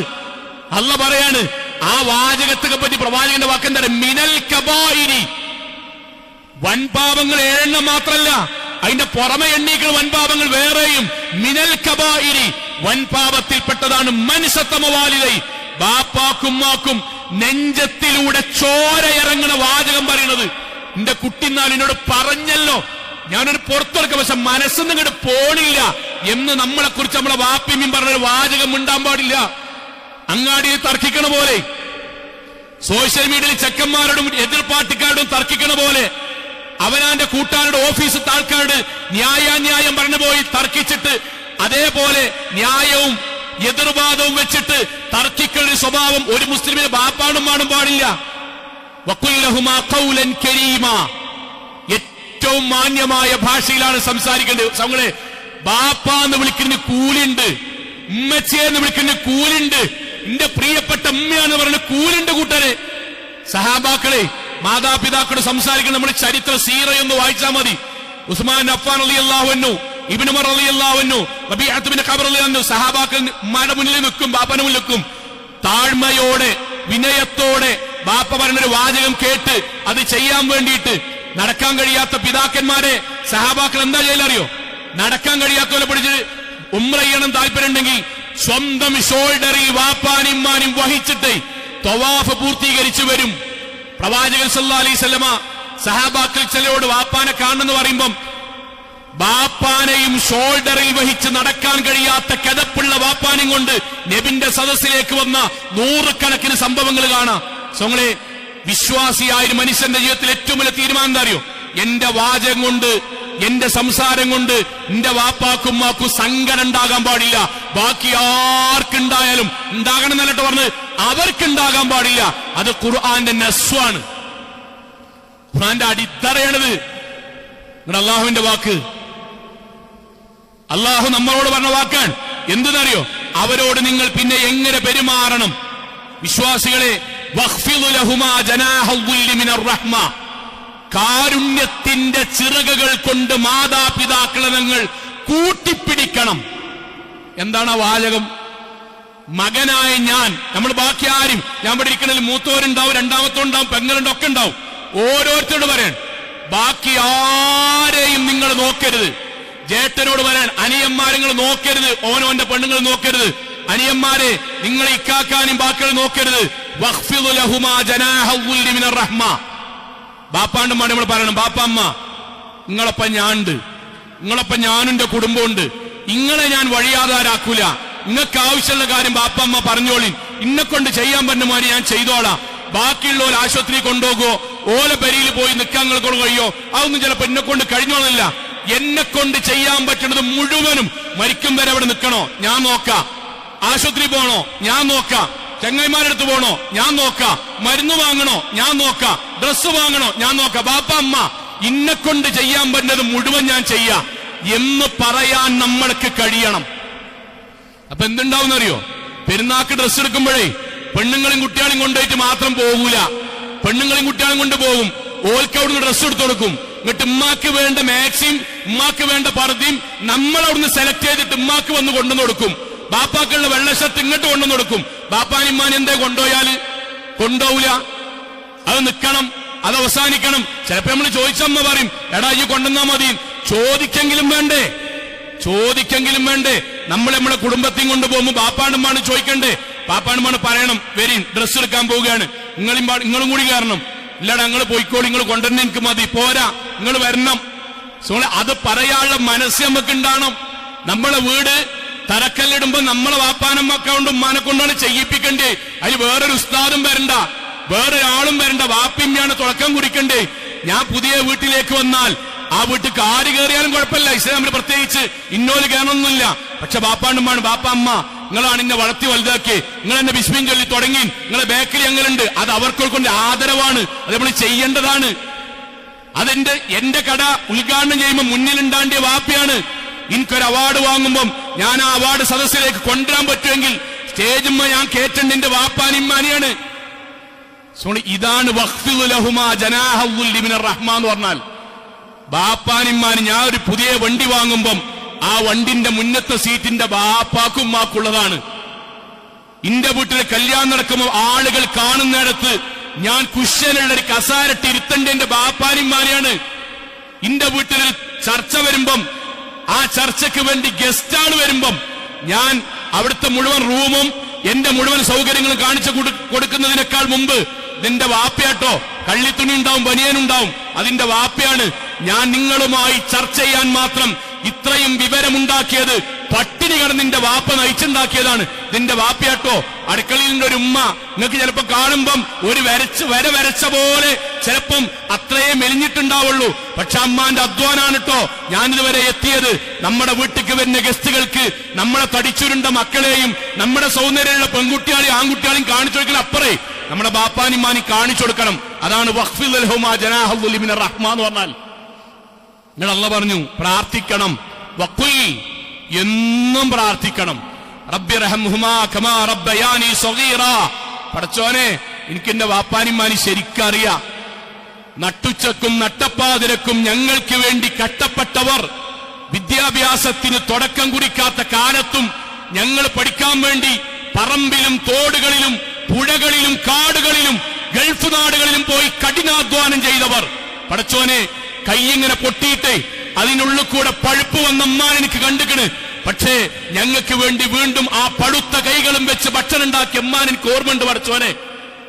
അല്ലാഹ് പറയാണ് ആ വാചകത്തെ പറ്റി. പ്രവാചകന്റെ വാക്കെന്താണ്? മിനൽ കബായിരി, വൻപാപങ്ങൾ 7 മാത്രല്ല, അതിന്റെ പുറമെ എണ്ണീക്കുന്ന വൻപാപങ്ങൾ വേറെയും. മിനൽ കബായിരി, വൻപാപത്തിൽപ്പെട്ടതാണ് മൻസത്തമവാലിദൈ, ബാപ്പാക്കുമ്മാക്കും നെഞ്ചത്തിലൂടെ ചോര ഇറങ്ങണ വാചകം പറയണത്. എന്റെ കുട്ടിന്നാൽ എന്നോട് പറഞ്ഞല്ലോ, ഞാനൊരു പുറത്തിറക്ക, പക്ഷെ മനസ്സൊന്നും ഇങ്ങോട്ട് പോണില്ല എന്ന് നമ്മളെ കുറിച്ച് നമ്മളെ വാപ്പിയും പറഞ്ഞൊരു വാചകം ഉണ്ടാൻ പാടില്ല. അങ്ങാടിയിൽ തർക്കിക്കണ പോലെ, സോഷ്യൽ മീഡിയയിൽ ചെക്കന്മാരോടും എതിർപാർട്ടിക്കാരോടും തർക്കിക്കണ പോലെ, അവനാന്റെ കൂട്ടുകാരുടെ ഓഫീസിൽ ആൾക്കാരോട് ന്യായാന്യായം പറഞ്ഞു പോയി തർക്കിച്ചിട്ട് അതേപോലെ ന്യായവും എതിർവാദവും വെച്ചിട്ട് തർക്കിക്കുന്ന സ്വഭാവം ഒരു മുസ്ലിമിനെ ബാപ്പാണും കാണും പാടില്ല. വഖുൽ ലഹുമാ ഖൗലൻ കരീമാ, ഏറ്റവും മാന്യമായ ഭാഷയിലാണ് സംസാരിക്കേണ്ടത്. നമ്മളെ ബാപ്പ എന്ന് വിളിക്കുന്ന കൂലുണ്ട്, ഉമ്മച്ചിയെ എന്ന് വിളിക്കുന്ന കൂലുണ്ട്, എന്റെ പ്രിയപ്പെട്ട ഉമ്മയാന്ന് പറയുന്ന കൂലുണ്ട്. കൂട്ടരെ, സഹാബാക്കളെ, മാതാപിതാക്കളോട് സംസാരിക്കുന്ന നമ്മൾ ചരിത്ര സീറയൊന്ന് വായിച്ചാൽ മതി. ഉസ്മാൻ അഫ്ഫാൻ റളിയല്ലാഹു അൻഹു, ഇബ്നു ഉമർ റളിയല്ലാഹു അൻഹു, റബീഅത്ത് ബിൻ ഖഅബ് റളിയല്ലാഹു അൻഹു, സഹാബാക്കൾ ഉമ്മയുടെ മുന്നിൽ നിൽക്കും, ബാപ്പന്റെ മുന്നിൽ നിൽക്കും. താഴ്മയോടെ വിനയത്തോടെ ബാപ്പ പറഞ്ഞൊരു വാചകം കേട്ട് അത് ചെയ്യാൻ വേണ്ടിയിട്ട് നടക്കാൻ കഴിയാത്ത പിതാക്കന്മാരെ സഹാബാക്കൾ എന്താ ചെയ്യലറിയോ? നടക്കാൻ കഴിയാത്തവരെ പിടിച്ച് ഉംറ ചെയ്യണം താല്പര്യമുണ്ടെങ്കിൽ സ്വന്തം ഷോൾഡറിൽ വാപ്പാനും ഉമ്മാനും വഹിച്ചിട്ട് തവാഫ് പൂർത്തീകരിച്ചു വരും. പ്രവാചകൻ സല്ലല്ലാഹു അലൈഹി വസല്ലമ സഹാബാക്കൾ ചിലരോട് വാപ്പാനെ കാണണമെന്ന് പറയുമ്പം ബാപ്പാനെയും ഷോൾഡറിൽ വഹിച്ച് നടക്കാൻ കഴിയാത്ത കിതപ്പുള്ള വാപ്പാനും കൊണ്ട് നബിന്റെ സദസ്സിലേക്ക് വന്ന 100 കണക്കിന് സംഭവങ്ങൾ കാണാം. സോങ്ങളെ, വിശ്വാസിയായ ഒരു മനുഷ്യന്റെ ജീവിതത്തിൽ ഏറ്റവും വലിയ തീരുമാനം എന്താ അറിയോ? എന്റെ വാചകം കൊണ്ട്, എന്റെ സംസാരം കൊണ്ട് എന്റെ വാപ്പാക്കും ഉമ്മാക്കും സങ്കടം ഉണ്ടാകാൻ പാടില്ല. ബാക്കി ആർക്കുണ്ടായാലും ഉണ്ടാകണം എന്നല്ലിട്ട് പറഞ്ഞ് അവർക്കുണ്ടാകാൻ പാടില്ല. അത് ഖുർആന്റെ നസ്വാണ്, ഖുർആന്റെ അടിത്തറയാണിത്. നിങ്ങളുടെ അള്ളാഹുവിന്റെ വാക്ക്, അള്ളാഹു നമ്മളോട് പറഞ്ഞ വാക്കാണ്. എന്തെന്നറിയോ? അവരോട് നിങ്ങൾ പിന്നെ എങ്ങനെ പെരുമാറണം? വിശ്വാസികളെ, വഖ്ഫിദ് ലഹുമാ ജനാഹൽ ദുല്ലി മിനർ റഹ്മ, കാരുണ്യത്തിന്റെ ചിറകുകൾ കൊണ്ട് മാതാപിതാക്കളെ നിങ്ങൾ കൂട്ടിപ്പിടിക്കണം. എന്താണ് ആ വാചകം? മകനായ ഞാൻ, നമ്മൾ ബാക്കി ആരും, ഞാൻ ഇവിടെ ഇരിക്കണതിൽ മൂത്തോരുണ്ടാവും, രണ്ടാമത്തോണ്ടാവും, പെങ്ങളുണ്ടാവും, ഒക്കെ ഉണ്ടാവും. ഓരോരുത്തരോട് പറയാൻ, ബാക്കി ആരെയും നിങ്ങൾ നോക്കരുത്. ജേട്ടനോട് പറയാൻ, അനിയന്മാരെ നോക്കരുത്, ഓനോന്റെ പെണ്ണുങ്ങൾ നോക്കരുത്. അനിയന്മാരെ നിങ്ങൾ ഇക്കാക്കാനും ബാക്കികൾ നോക്കരുത്. വഖ്ഫിദ് ലഹുമാ ജനാഹ ദുല്ലി മിനർ റഹ്മ. ബാപ്പാണ്ട് മാടി നമ്മൾ പറയണം, ബാപ്പമ്മ നിങ്ങളൊപ്പം ഞാനുണ്ട്, നിങ്ങളൊപ്പം ഞാനുണ്ട്, കുടുംബമുണ്ട്, ഇങ്ങളെ ഞാൻ വഴിയാധാരാക്കൂല. നിങ്ങൾക്ക് ആവശ്യമുള്ള കാര്യം ബാപ്പമ്മ പറഞ്ഞോളി, ഇന്നെ കൊണ്ട് ചെയ്യാൻ പറ്റുന്ന മാതിരി ഞാൻ ചെയ്തോളാം. ബാക്കിയുള്ളവർ ആശുപത്രി കൊണ്ടുപോകുമോ, ഓല പെരിയിൽ പോയി നിൽക്കാൻ കൊണ്ട് കഴിയോ, അതൊന്നും ചിലപ്പോ എന്നെ കൊണ്ട് കഴിഞ്ഞോന്നില്ല. എന്നെ കൊണ്ട് ചെയ്യാൻ പറ്റുന്നത് മുഴുവനും മരിക്കും വരെ അവിടെ നിൽക്കണോ, ഞാൻ നോക്കാം. ആശുപത്രി പോകണോ, ഞാൻ നോക്കാം. ചെങ്ങൈമാരെടുത്ത് പോകണോ, ഞാൻ നോക്കാം. മരുന്ന് വാങ്ങണോ, ഞാൻ നോക്കാം. ഡ്രസ്സ് വാങ്ങണോ, ഞാൻ നോക്കാം. ബാപ്പ അമ്മ ഇന്നെ കൊണ്ട് ചെയ്യാൻ പറ്റുന്നത് മുഴുവൻ ഞാൻ ചെയ്യാം എന്ന് പറയാൻ നമ്മൾക്ക് കഴിയണം. അപ്പൊ എന്തുണ്ടാവുന്നറിയോ? പെരുന്നാക്ക് ഡ്രസ്സ് എടുക്കുമ്പോഴേ പെണ്ണുങ്ങളും കുട്ടികളും കൊണ്ടുപോയിട്ട് മാത്രം പോകൂല. പെണ്ണുങ്ങളും കുട്ടികളും കൊണ്ടുപോകും. ഓൽക്ക് അവിടുന്ന് ഡ്രസ്സ് എടുത്തു കൊടുക്കും. എന്നിട്ട് ഉമ്മാക്ക് വേണ്ട മാക്സിം, ഉമ്മാക്ക് വേണ്ട പർദ്ദയും നമ്മൾ അവിടുന്ന് സെലക്ട് ചെയ്തിട്ട് ഉമ്മാക്ക് വന്ന് കൊണ്ടുവന്ന് കൊടുക്കും. ബാപ്പാക്കുള്ള വെള്ള ഷർട്ട് ഇങ്ങോട്ട് കൊണ്ടുവന്ന് കൊടുക്കും. ബാപ്പാനിമ്മാൻ എന്തേ കൊണ്ടുപോയാല് കൊണ്ടുപോവില്ല. അത് നിൽക്കണം, അത് അവസാനിക്കണം. ചിലപ്പോ നമ്മൾ ചോദിച്ചമ്മ പറയും, എടാ ഈ കൊണ്ടുവന്നാ മതി. ചോദിക്കെങ്കിലും വേണ്ടേ, ചോദിക്കെങ്കിലും വേണ്ടേ? നമ്മളെ കുടുംബത്തെയും കൊണ്ടുപോകുമ്പോ ബാപ്പാണ്ടുമാണ് ചോദിക്കണ്ടേ? ബാപ്പാണ്ടുമാണ് പറയണം, വരി ഡ്രസ്സ് എടുക്കാൻ പോവുകയാണ്, നിങ്ങളും കൂടി കയറണം. ഇല്ലടാ നിങ്ങൾ പോയിക്കോളി, നിങ്ങൾ കൊണ്ടുവന്നെ എനിക്ക് മതി, പോരാ നിങ്ങൾ വരണം. അത് പറയാനുള്ള മനസ്സ് നമുക്ക് ഉണ്ടാവണം. നമ്മളെ വീട് തറക്കല്ലിടുമ്പോ നമ്മളെ വാപ്പാനമ്മക്കൊണ്ട് ഉമ്മാനെ കൊണ്ടാണ് ചെയ്യിപ്പിക്കണ്ടേ. അതിൽ വേറൊരു ഉസ്താദും വരണ്ട, വേറൊരാളും വരണ്ട, വാപ്പിമ്മയാണ് തുടക്കം കുറിക്കണ്ടേ. ഞാൻ പുതിയ വീട്ടിലേക്ക് വന്നാൽ ആ വീട്ടിൽ ആര് കയറിയാലും കുഴപ്പമില്ല, ഇസ്ലാമിന് പ്രത്യേകിച്ച് ഇന്നോല് കയറണമെന്നില്ല. പക്ഷെ ബാപ്പാണ്ടുമാണ്, ബാപ്പ അമ്മ നിങ്ങളാണ് എന്നെ വളർത്തി വലുതാക്കി, നിങ്ങൾ എന്നെ ബിസ്മിൻ ചൊല്ലി തുടങ്ങി, നിങ്ങളെ ബേക്കറി അങ്ങനെയുണ്ട്, അത് അവർക്കൊക്കെ ആദരവാണ്, അത് നമ്മൾ ചെയ്യേണ്ടതാണ്. എന്റെ കട ഉദ്ഘാടനം ചെയ്യുമ്പോൾ മുന്നിലുണ്ടാണ്ടിയ വാപ്പയാണ്. എനിക്കൊരു അവാർഡ് വാങ്ങുമ്പം ഞാൻ ആ അവാർഡ് സദസ്സിലേക്ക് കൊണ്ടുവരാൻ പറ്റുമെങ്കിൽ സ്റ്റേജുമ്മ ഞാൻ കേറ്റേണ്ട എന്റെ വാപ്പാനിമ്മാനിയാണ്. ഇതാണ് വഖ്ഫിദ് ലഹുമാ ജനാഹ ദുല്ലി മിനർ റഹ്മ എന്ന് പറഞ്ഞാൽ. ബാപ്പാനിമ്മാന് ഞാൻ ഒരു പുതിയ വണ്ടി വാങ്ങുമ്പം ആ വണ്ടിന്റെ മുന്നത്തെ സീറ്റിന്റെ ബാപ്പാക്കും മാക്കുള്ളതാണ്. എന്റെ വീട്ടിലെ കല്യാണം നടക്കുമ്പോൾ ആളുകൾ കാണുന്നിടത്ത് ഞാൻ കുഷ്യനുള്ള ഒരു കസാരട്ട് ഇരുത്തേണ്ട എന്റെ ബാപ്പാനിമ്മാനെയാണ്. എന്റെ വീട്ടിൽ ചർച്ച വരുമ്പം ആ ചർച്ചയ്ക്ക് വേണ്ടി ഗസ്റ്റാൾ വരുമ്പം ഞാൻ അവിടുത്തെ മുഴുവൻ റൂമും എന്റെ മുഴുവൻ സൗകര്യങ്ങളും കാണിച്ചു കൊടുക്കുന്നതിനേക്കാൾ മുമ്പ് നിന്റെ വാപ്പയാട്ടോ, കള്ളിത്തുണി ഉണ്ടാവും, ബനിയനുണ്ടാവും, അതിന്റെ വാപ്പയാണ്. ഞാൻ നിങ്ങളുമായി ചർച്ച ചെയ്യാൻ മാത്രം ഇത്രയും വിവരമുണ്ടാക്കിയത് പട്ടിണി കിടന്ന് നിന്റെ വാപ്പ നയിച്ചുണ്ടാക്കിയതാണ്. നിന്റെ വാപ്പയാട്ടോ. അടുക്കളയിൽ ഒരു ഉമ്മ നിങ്ങൾക്ക് ചിലപ്പോ കാണുമ്പം ഒരു വര വരച്ച പോലെ ചിലപ്പം അത്രയേ മെലിഞ്ഞിട്ടുണ്ടാവുള്ളൂ. പക്ഷെ അമ്മാന്റെ അധ്വാനാണ് കേട്ടോ ഞാനിതുവരെ എത്തിയത്. നമ്മുടെ വീട്ടിലേക്ക് വരുന്ന ഗസ്റ്റുകൾക്ക് നമ്മളെ തടിച്ചുരുണ്ട മക്കളെയും നമ്മുടെ സൗന്ദര്യമുള്ള പെൺകുട്ടികളെയും ആൺകുട്ടികളെയും കാണിച്ചു കൊടുക്കണം. അപ്പറേ നമ്മുടെ ബാപ്പാനിമാനി കാണിച്ചു കൊടുക്കണം. അതാണ് വഖ്ഫിദ് ലഹുമാ ജനാഹ ദുല്ലി മിനർ റഹ്മ എന്ന് പറഞ്ഞാൽ. നിങ്ങൾ അല്ലാഹ് പറഞ്ഞു പ്രാർത്ഥിക്കണം. വഖുൽ എന്നും പ്രാർത്ഥിക്കണം. റബ്ബി റഹ്മുഹുമാ കമാ റബ്ബയാനി സഗീറാ. പടച്ചോനെ എനിക്ക് എന്റെ വാപ്പാനിമാനി ശരിക്കറിയാം. നട്ടുച്ചക്കും നട്ടപ്പാതിരക്കും ഞങ്ങൾക്ക് വേണ്ടി കഷ്ടപ്പെട്ടവർ, വിദ്യാഭ്യാസത്തിന് തുടക്കം കുറിക്കാത്ത കാലത്തും ഞങ്ങൾ പഠിക്കാൻ വേണ്ടി പറമ്പിലും തോടുകളിലും പുഴകളിലും കാടുകളിലും ഗൾഫ് നാടുകളിലും പോയി കഠിനാധ്വാനം ചെയ്തവർ. പടച്ചോനെ കൈയിങ്ങനെ പൊട്ടിയിട്ടേ അതിനുള്ളിൽ കൂടെ പഴുപ്പ് വന്ന അമ്മാൻ എനിക്ക് കണ്ടുകിണ്. പക്ഷേ ഞങ്ങൾക്ക് വേണ്ടി വീണ്ടും ആ പടുത്ത കൈകളും വെച്ച് ഭക്ഷണം ഉണ്ടാക്കിയ അമ്മാൻ എനിക്ക് ഓർമ്മയുണ്ട്. പടച്ചോനെ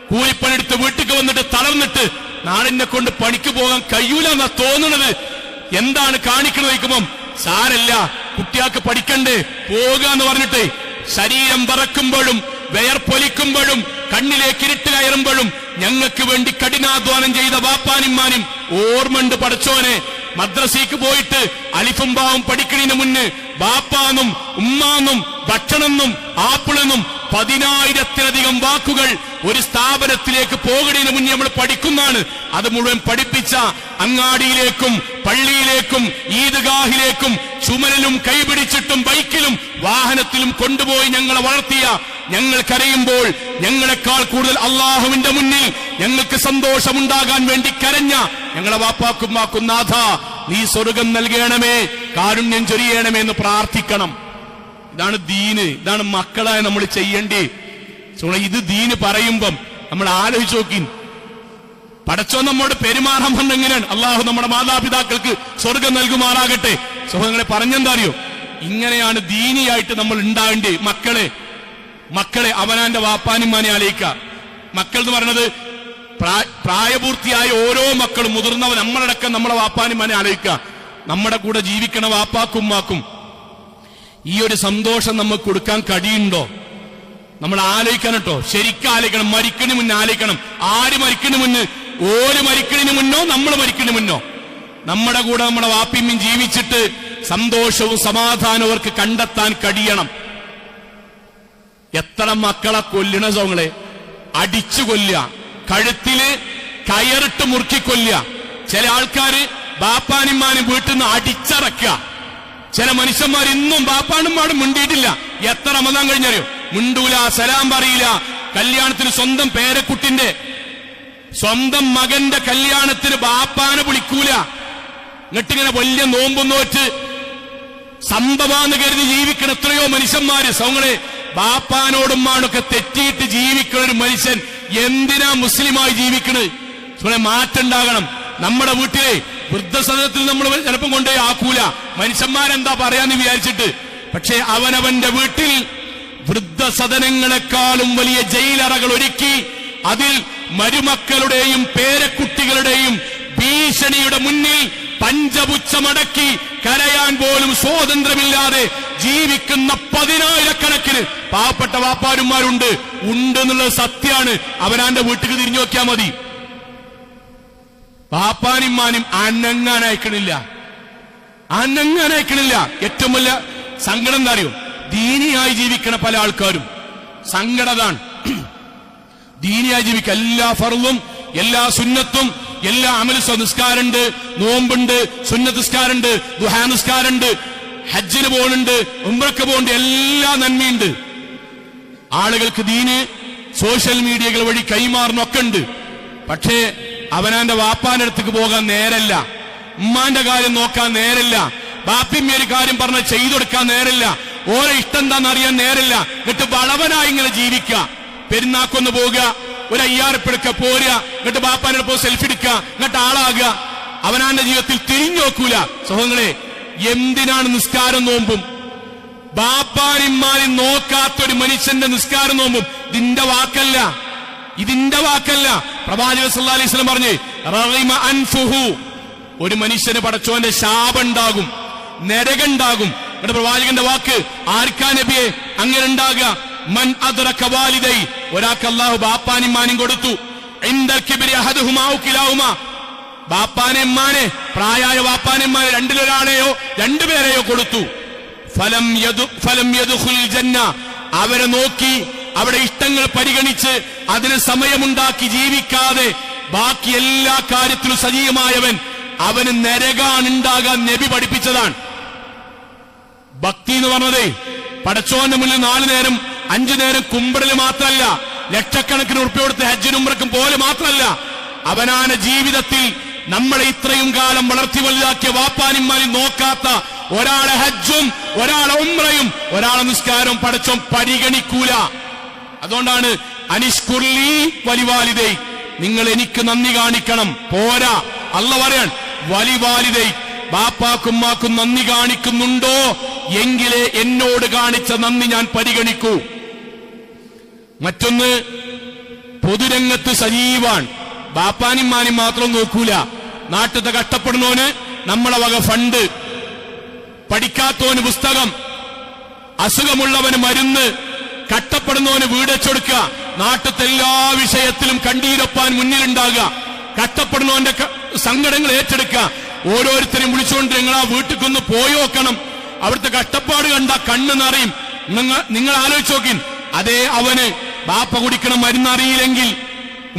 കൂലിപ്പണിയെടുത്ത് വീട്ടിക്ക് വന്നിട്ട് തളർന്നിട്ട് നാടിനെ കൊണ്ട് പണിക്ക് പോകാൻ കഴിയൂല എന്നാ തോന്നുന്നത്. എന്താണ് കാണിക്കുന്നത് ചോദിക്കുമ്പം സാരല്ല കുട്ടിയാൾക്ക് പഠിക്കണ്ടേ പോകുക എന്ന് പറഞ്ഞിട്ട് ശരീരം വറക്കുമ്പോഴും വിയർപ്പൊലിക്കുമ്പോഴും കണ്ണിലേക്ക് ഇരുട്ട് കയറുമ്പോഴും ഞങ്ങൾക്ക് വേണ്ടി കഠിനാധ്വാനം ചെയ്ത ബാപ്പാനിമ്മാനും ഓർമ്മണ്ട്. പടച്ചോനെ മദ്രസയ്ക്ക് പോയിട്ട് അലിഫും ബാവും പഠിക്കുന്നതിന് മുന്ന് ബാപ്പാന്നും ഉമ്മാന്നും ഭക്ഷണമെന്നും ആപ്പിളെന്നും 10,000-ത്തിലധികം വാക്കുകൾ ഒരു സ്ഥാപനത്തിലേക്ക് പോകുന്നതിന് മുന്നേ നമ്മൾ പഠിക്കുന്നതാണ്. അത് മുഴുവൻ പഠിപ്പിച്ച അങ്ങാടിയിലേക്കും പള്ളിയിലേക്കും ഈദ്ഗാഹിലേക്കും ചുമലിലും കൈപിടിച്ചിട്ടും ബൈക്കിലും വാഹനത്തിലും കൊണ്ടുപോയി ഞങ്ങളെ വളർത്തിയ, ഞങ്ങൾക്കറിയുമ്പോൾ ഞങ്ങളെക്കാൾ കൂടുതൽ അള്ളാഹുവിന്റെ മുന്നിൽ ഞങ്ങൾക്ക് സന്തോഷമുണ്ടാകാൻ വേണ്ടി കരഞ്ഞ ഞങ്ങളെ വാപ്പാക്കും നാഥ നീ സ്വർഗം നൽകണമേ, കാരുണ്യം ചൊരിയണമേ എന്ന് പ്രാർത്ഥിക്കണം. ഇതാണ് ദീന്, ഇതാണ് മക്കളായ നമ്മൾ ചെയ്യേണ്ടി. ഇത് ദീന് പറയുമ്പം നമ്മൾ ആലോചിച്ച് നോക്കി, പടച്ചോ നമ്മോട് പെരുമാറാൻ എങ്ങനെയാണ്. അള്ളാഹു നമ്മുടെ മാതാപിതാക്കൾക്ക് സ്വർഗം നൽകുമാറാകട്ടെ. സുഹൃത്തുക്കളെ പറഞ്ഞെന്താ അറിയോ, ഇങ്ങനെയാണ് ദീനിയായിട്ട് നമ്മൾ ഉണ്ടാകേണ്ടി. മക്കളെ അവനാന്റെ വാപ്പാനിമാനെ ആലോചിക്ക. മക്കൾ എന്ന് പറയുന്നത് പ്രായപൂർത്തിയായ ഓരോ മക്കളും, മുതിർന്നവൻ നമ്മളടക്കം നമ്മളെ വാപ്പാനിമാനെ ആലോചിക്ക. നമ്മുടെ കൂടെ ജീവിക്കണ വാപ്പാക്കും മാക്കും ഈ ഒരു സന്തോഷം നമുക്ക് കൊടുക്കാൻ കഴിയുണ്ടോ? നമ്മൾ ആലോചിക്കണം കേട്ടോ, ശരിക്കും ആലോചിക്കണം. മരിക്കണു മുന്നേ ആലോചിക്കണം. ആര് മരിക്കണു മുന്നേ? ഓര് മരിക്കണതിന് മുന്നോ നമ്മൾ മരിക്കണതിന് മുന്നോ? നമ്മുടെ കൂടെ നമ്മുടെ വാപ്പിമ്മയും ജീവിച്ചിട്ട് സന്തോഷവും സമാധാനവും അവർക്ക് കണ്ടെത്താൻ കഴിയണം. എത്ര മക്കളെ കൊല്ലണ സോങ്ങളെ, അടിച്ചു കൊല്ലുക, കഴുത്തില് കയറിട്ട് മുറുക്കി കൊല്ലുക. ചില ആൾക്കാര് ബാപ്പാനിമാനും വീട്ടിൽ നിന്ന് അടിച്ചറക്കുക. ചില മനുഷ്യന്മാർ ഇന്നും ബാപ്പാനുമാടും മിണ്ടിയിട്ടില്ല. എത്ര റമദാൻ കഴിഞ്ഞറിയോ, മിണ്ടൂല, സലാം പറയില്ല. കല്യാണത്തിന് സ്വന്തം പേരക്കുട്ടിന്റെ സ്വന്തം മകന്റെ കല്യാണത്തിന് ബാപ്പാനെ വിളിക്കൂല. എന്നിട്ടിങ്ങനെ വലിയ നോമ്പും നോറ്റ് സംഭവാന്ന് കരുതി ജീവിക്കണ എത്രയോ മനുഷ്യന്മാര്. സൗങ്ങളെ, ബാപ്പാനോടും മാണൊക്കെ തെറ്റിയിട്ട് ജീവിക്കണ ഒരു മനുഷ്യൻ എന്തിനാ മുസ്ലിമായി ജീവിക്കണത്? മാറ്റുണ്ടാകണം. നമ്മുടെ വീട്ടിലെ വൃദ്ധസദനത്തിൽ നമ്മൾ ചിലപ്പം കൊണ്ടേ ആക്കൂല, മനുഷ്യന്മാരെന്താ പറയാന്ന് വിചാരിച്ചിട്ട്. പക്ഷെ അവനവന്റെ വീട്ടിൽ വൃദ്ധസദനങ്ങളെക്കാളും വലിയ ജയിലറകൾ ഒരുക്കി അതിൽ മരുമക്കളുടെയും പേരക്കുട്ടികളുടെയും ഭീഷണിയുടെ മുന്നിൽ പഞ്ചപുച്ഛമടക്കി കരയാൻ പോലും സ്വാതന്ത്ര്യമില്ലാതെ ജീവിക്കുന്ന 10,000-കണക്കിന് പാവപ്പെട്ട വാപ്പാരുമാരുണ്ട്. എന്നുള്ളത് സത്യമാണ്. അവനാന്റെ വീട്ടിൽ തിരിഞ്ഞു നോക്കിയാൽ മതി. വാപ്പാനിമാനും അനങ്ങാനയക്കണില്ല. ഏറ്റവും വലിയ സങ്കടം എന്താ അറിയോ, ദീനിയായി ജീവിക്കണ പല ആൾക്കാരും സങ്കടതാണ്. ദീനിയായി ജീവിക്കുക, എല്ലാ ഫർളും എല്ലാ സുന്നത്തും എല്ലാ അമലും, നിസ്കാരമുണ്ട്, നോമ്പുണ്ട്, സുന്നത്ത് നിസ്കാരമുണ്ട്, ദുഹാ നിസ്കാരമുണ്ട്, ഹജ്ജിന് പോകുന്നുണ്ട്, ഉംറക്ക് പോകുന്നുണ്ട്, എല്ലാ നന്മയുണ്ട്. ആളുകൾക്ക് ദീന് സോഷ്യൽ മീഡിയകൾ വഴി കൈമാറുന്നൊക്കെ ഉണ്ട്. പക്ഷേ അവനാന്റെ വാപ്പാന്റെ അടുത്തേക്ക് പോകാൻ നേരല്ല, ഉമ്മാന്റെ കാര്യം നോക്കാൻ നേരല്ല, ബാപ്പിമ്മയൊരു കാര്യം പറഞ്ഞ ചെയ്തു കൊടുക്കാൻ നേരല്ല, ഓരോ ഇഷ്ടം എന്താന്ന് അറിയാൻ നേരല്ല. എന്നിട്ട് വളവനായി ഇങ്ങനെ ജീവിക്കുക. പെരുന്നാക്കൊന്ന് പോവുക, ഒരു 5000 ഉറുപ്പിക പോരുക, എന്നിട്ട് ബാപ്പാനോട് പോയി സെൽഫി എടുക്കുക, എന്നിട്ട് ആളാകുക. അവനാന്റെ ജീവിതത്തിൽ തിരിഞ്ഞു നോക്കൂല. സഹോദരങ്ങളെ, എന്തിനാണ് നിസ്കാരം നോമ്പും? ബാപ്പാനിമാരും നോക്കാത്തൊരു മനുഷ്യന്റെ നിസ്കാരം നോമ്പും ഇതിന്റെ വാക്കല്ല. പ്രവാചകൻ സല്ലല്ലാഹു അലൈഹി വസല്ലം പറഞ്ഞു, റഗിമ അൻഫുഹു, ഒരു മനുഷ്യന് പടച്ചോന്റെ ശാപമുണ്ടാകും, നരകമുണ്ടാകും. എന്നിട്ട് പ്രവാചകന്റെ വാക്ക്, ആർക്കാ നബിയെ അങ്ങനെ ഉണ്ടാകുക? മൻ അദ്റക വാലിദൈ, ഒരാൾക്ക് അല്ലാഹു ബാപ്പാനിമാനും കൊടുത്തു. ഇൻദൽ കിബ്രി അഹദുഹുമാ ഔ കിലാഹുമാ, ബാപ്പാനിമാനെ, പ്രായമായ ബാപ്പാനിമാരെ രണ്ടിലൊരാളെയോ രണ്ടുപേരെയോ കൊടുത്തു. ഫലം യദ്ഖുൽ ജന്ന, അവരെ നോക്കി അവിടെ ഇഷ്ടങ്ങൾ പരിഗണിച്ച് അതിന് സമയമുണ്ടാക്കി ജീവിക്കാതെ ബാക്കി എല്ലാ കാര്യത്തിലും സജീവമായവൻ, അവന് നരകാനുണ്ടാകാൻ നബി പഠിപ്പിച്ചതാണ്. ഭക്തി എന്ന് പറഞ്ഞതേ പടച്ചോന്റെ മുന്നിൽ 4 നേരം 5 നേരം കുമ്പിടല് മാത്രമല്ല, ലക്ഷക്കണക്കിന് ഉറുപ്പിക കൊടുത്ത് ഹജ്ജിനും ഉംറക്കും പോലെ മാത്രമല്ല, അവനാണ് ജീവിതത്തിൽ നമ്മളെ ഇത്രയും കാലം വളർത്തി വലുതാക്കിയ വാപ്പാനിമാരും നോക്കാത്ത ഒരാളെ ഹജ്ജും ഒരാളെ ഉംറയും ഒരാളെ നിസ്കാരവും പടച്ചോൻ പരിഗണിക്കൂല. അതുകൊണ്ടാണ് അനിഷ്കുർലി വലിവാലിദൈ, നിങ്ങൾ എനിക്ക് നന്ദി കാണിക്കണം. പോരാ, അല്ലാഹു പറയാൻ വലിവാലിദൈ, ബാപ്പാക്കുമ്മാക്കും നന്ദി കാണിക്കുന്നുണ്ടോ എങ്കിലേ എന്നോട് കാണിച്ച നന്ദി ഞാൻ പരിഗണിക്കൂ. മറ്റൊന്ന്, പൊതുരംഗത്ത് സജീവാൻ, ബാപ്പാനിമാനും മാത്രം നോക്കൂല. നാട്ടിലത്തെ കഷ്ടപ്പെടുന്നവന് നമ്മളെ വക ഫണ്ട്, പഠിക്കാത്തവന് പുസ്തകം, അസുഖമുള്ളവന് മരുന്ന്, കഷ്ടപ്പെടുന്നവന് വീട് വെച്ചെടുക്കുക, നാട്ടിലത്തെ എല്ലാ വിഷയത്തിലും കണ്ണീരൊപ്പാൻ മുന്നിലുണ്ടാകുക, കഷ്ടപ്പെടുന്നവന്റെ സങ്കടങ്ങൾ ഏറ്റെടുക്കുക. ഓരോരുത്തരെയും വിളിച്ചുകൊണ്ട് നിങ്ങൾ ആ വീട്ടിൽക്കൊന്ന് പോയി നോക്കണം, അവിടുത്തെ കഷ്ടപ്പാട് കണ്ട കണ്ണ് നിറയും. നിങ്ങൾ ആലോചിച്ച് നോക്കി, അതേ അവന് ബാപ്പ കുടിക്കണം മരുന്ന് അറിയില്ലെങ്കിൽ,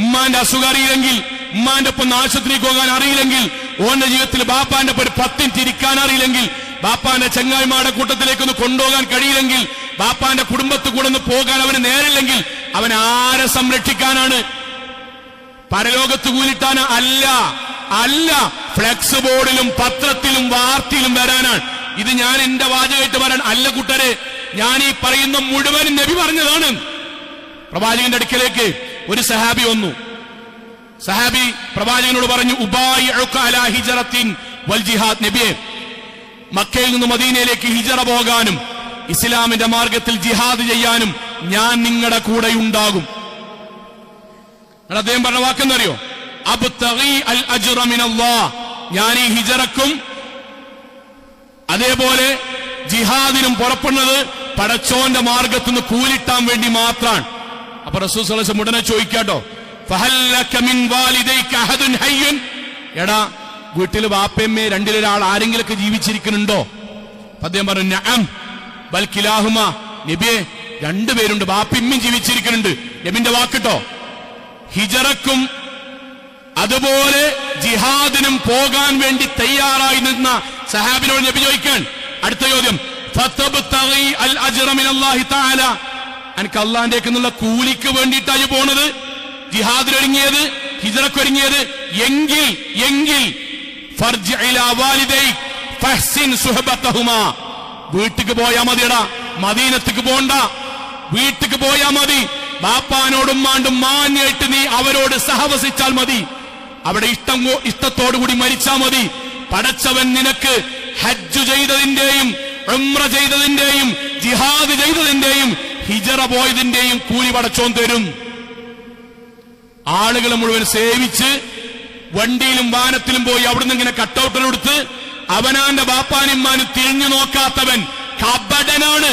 ഉമ്മാന്റെ അസുഖം അറിയില്ലെങ്കിൽ, ഉമ്മാന്റെ ഒപ്പം ആശുപത്രിക്ക് പോകാൻ അറിയില്ലെങ്കിൽ, ഓന്റെ ജീവിതത്തിൽ ബാപ്പാന്റെ ഒപ്പം ഒരു 10 മിനിറ്റ് ഇരിക്കാൻ അറിയില്ലെങ്കിൽ, ബാപ്പാന്റെ ചങ്ങായിമാരുടെ കൂട്ടത്തിലേക്കൊന്ന് കൊണ്ടുപോകാൻ കഴിയില്ലെങ്കിൽ, ബാപ്പാന്റെ കുടുംബത്തിൽ കൂടെ ഒന്ന് പോകാൻ അവന് നേരില്ലെങ്കിൽ, അവൻ ആരെ സംരക്ഷിക്കാനാണ്? പരലോകത്ത് കൂലിട്ടാന അല്ല. ഫ്ലെക്സ് ബോർഡിലും പത്രത്തിലും വാർത്തയിലും വരാനാണ്. ഇത് ഞാൻ എന്റെ വാചകമായിട്ട് പറയാൻ അല്ല കൂട്ടരെ, ഞാൻ ഈ പറയുന്ന മുഴുവൻ നബി പറഞ്ഞതാണ്. പ്രവാചകന്റെ അടുക്കലേക്ക് ഒരു സഹാബി വന്നു. സഹാബി പ്രവാചകനോട് പറഞ്ഞു, ഉബായിഉക അലാ ഹിജ്റത്തിൻ വൽ ജിഹാദ്. നബിയെ, മക്കയിൽ നിന്ന് മദീനയിലേക്ക് ഹിജ്റ പോകാനും ഇസ്ലാമിന്റെ മാർഗത്തിൽ ജിഹാദ് ചെയ്യാനും ഞാൻ നിങ്ങളുടെ കൂടെ ഉണ്ടാകും. അദ്ദേഹം പറഞ്ഞ വാക്കെന്നറിയോ? അബ്തഗി അൽ അജ്റ മിനല്ലാഹ്. ഞാൻ ഈ ഹിജ്റക്കും അതേപോലെ ജിഹാദിനും പുറപ്പെടുന്നത് പടച്ചോന്റെ മാർഗത്തിൽ നിന്ന് കൂലിട്ടാൻ വേണ്ടി മാത്രമാണ്. അപ്പൊ റസൂൽ സ്വല്ലല്ലാഹു അലൈഹി വസല്ലം ഉടനെ ചോദിക്കാട്ടോ, ഫഹല്ലക മിൻ വാലിദൈക അഹദുൻ ഹയ്യുൻ. എടാ, വീട്ടിൽ വാപ്പയമ്മേ രണ്ടിലൊരാൾ ആരെങ്കിലൊക്കെ ജീവിച്ചിരിക്കുന്നുണ്ടോ? അദ്ദേഹം പറഞ്ഞു, നഅം ബൽ കിലാഹുമ. നബിയെ, രണ്ടുപേരുണ്ട്, വാപ്പയമ്മയും ജീവിച്ചിരിക്കുന്നുണ്ട്. നബിന്റെ വാക്കിട്ടോ. ഹിജറക്കും അതുപോലെ ജിഹാദിനും പോകാൻ വേണ്ടി തയ്യാറായി നിന്ന സഹാബിനോട് നബി ചോദിക്കാൻ അടുത്ത ചോദ്യം, ഫതബ്തഗി അൽ അജ്റ മിനല്ലാഹി തആല. അനക്ക് അല്ലാഹുവിന്റെ നിന്നുള്ള കൂലിക്ക് വേണ്ടിയിട്ടാണ് പോണത്, ജിഹാദിനൊരുങ്ങിയത്, ഹിജറക്കൊരുങ്ങിയത്. എങ്കിൽ ഫർജി ഇലാ വാലിദൈക് ഫഹ്സിൻ സുഹബതഹുമാ. വീട്ടിക്ക് പോയാ മതിയടാ, മദീനത്തേക്ക് പോണ്ട. വീട്ടിക്ക് പോയാ മതി. ബാപ്പാനോടും മാണ്ടും മാന്യായിട്ട് നീ അവരോട് സഹവസിച്ചാൽ മതി. അവിടെ ഇഷ്ടത്തോടുകൂടി മരിച്ചാ മതി. പടച്ചവൻ നിനക്ക് ഹജ്ജ് ചെയ്തതിന്റെയും ഉംറ ചെയ്തതിന്റെയും ജിഹാദ് ചെയ്തതിന്റെയും ഹിജറ പോയതിന്റെയും കൂലി പടച്ചോൻ തരും. ആളുകളെ മുഴുവൻ സേവിച്ച് വണ്ടിയിലും വാഹനത്തിലും പോയി അവിടുന്ന് ഇങ്ങനെ കട്ടൗട്ടറെടുത്ത് അവനാന്റെ ബാപ്പാനിമ്മാനും തിരിഞ്ഞു നോക്കാത്തവൻ കപടനാണ്.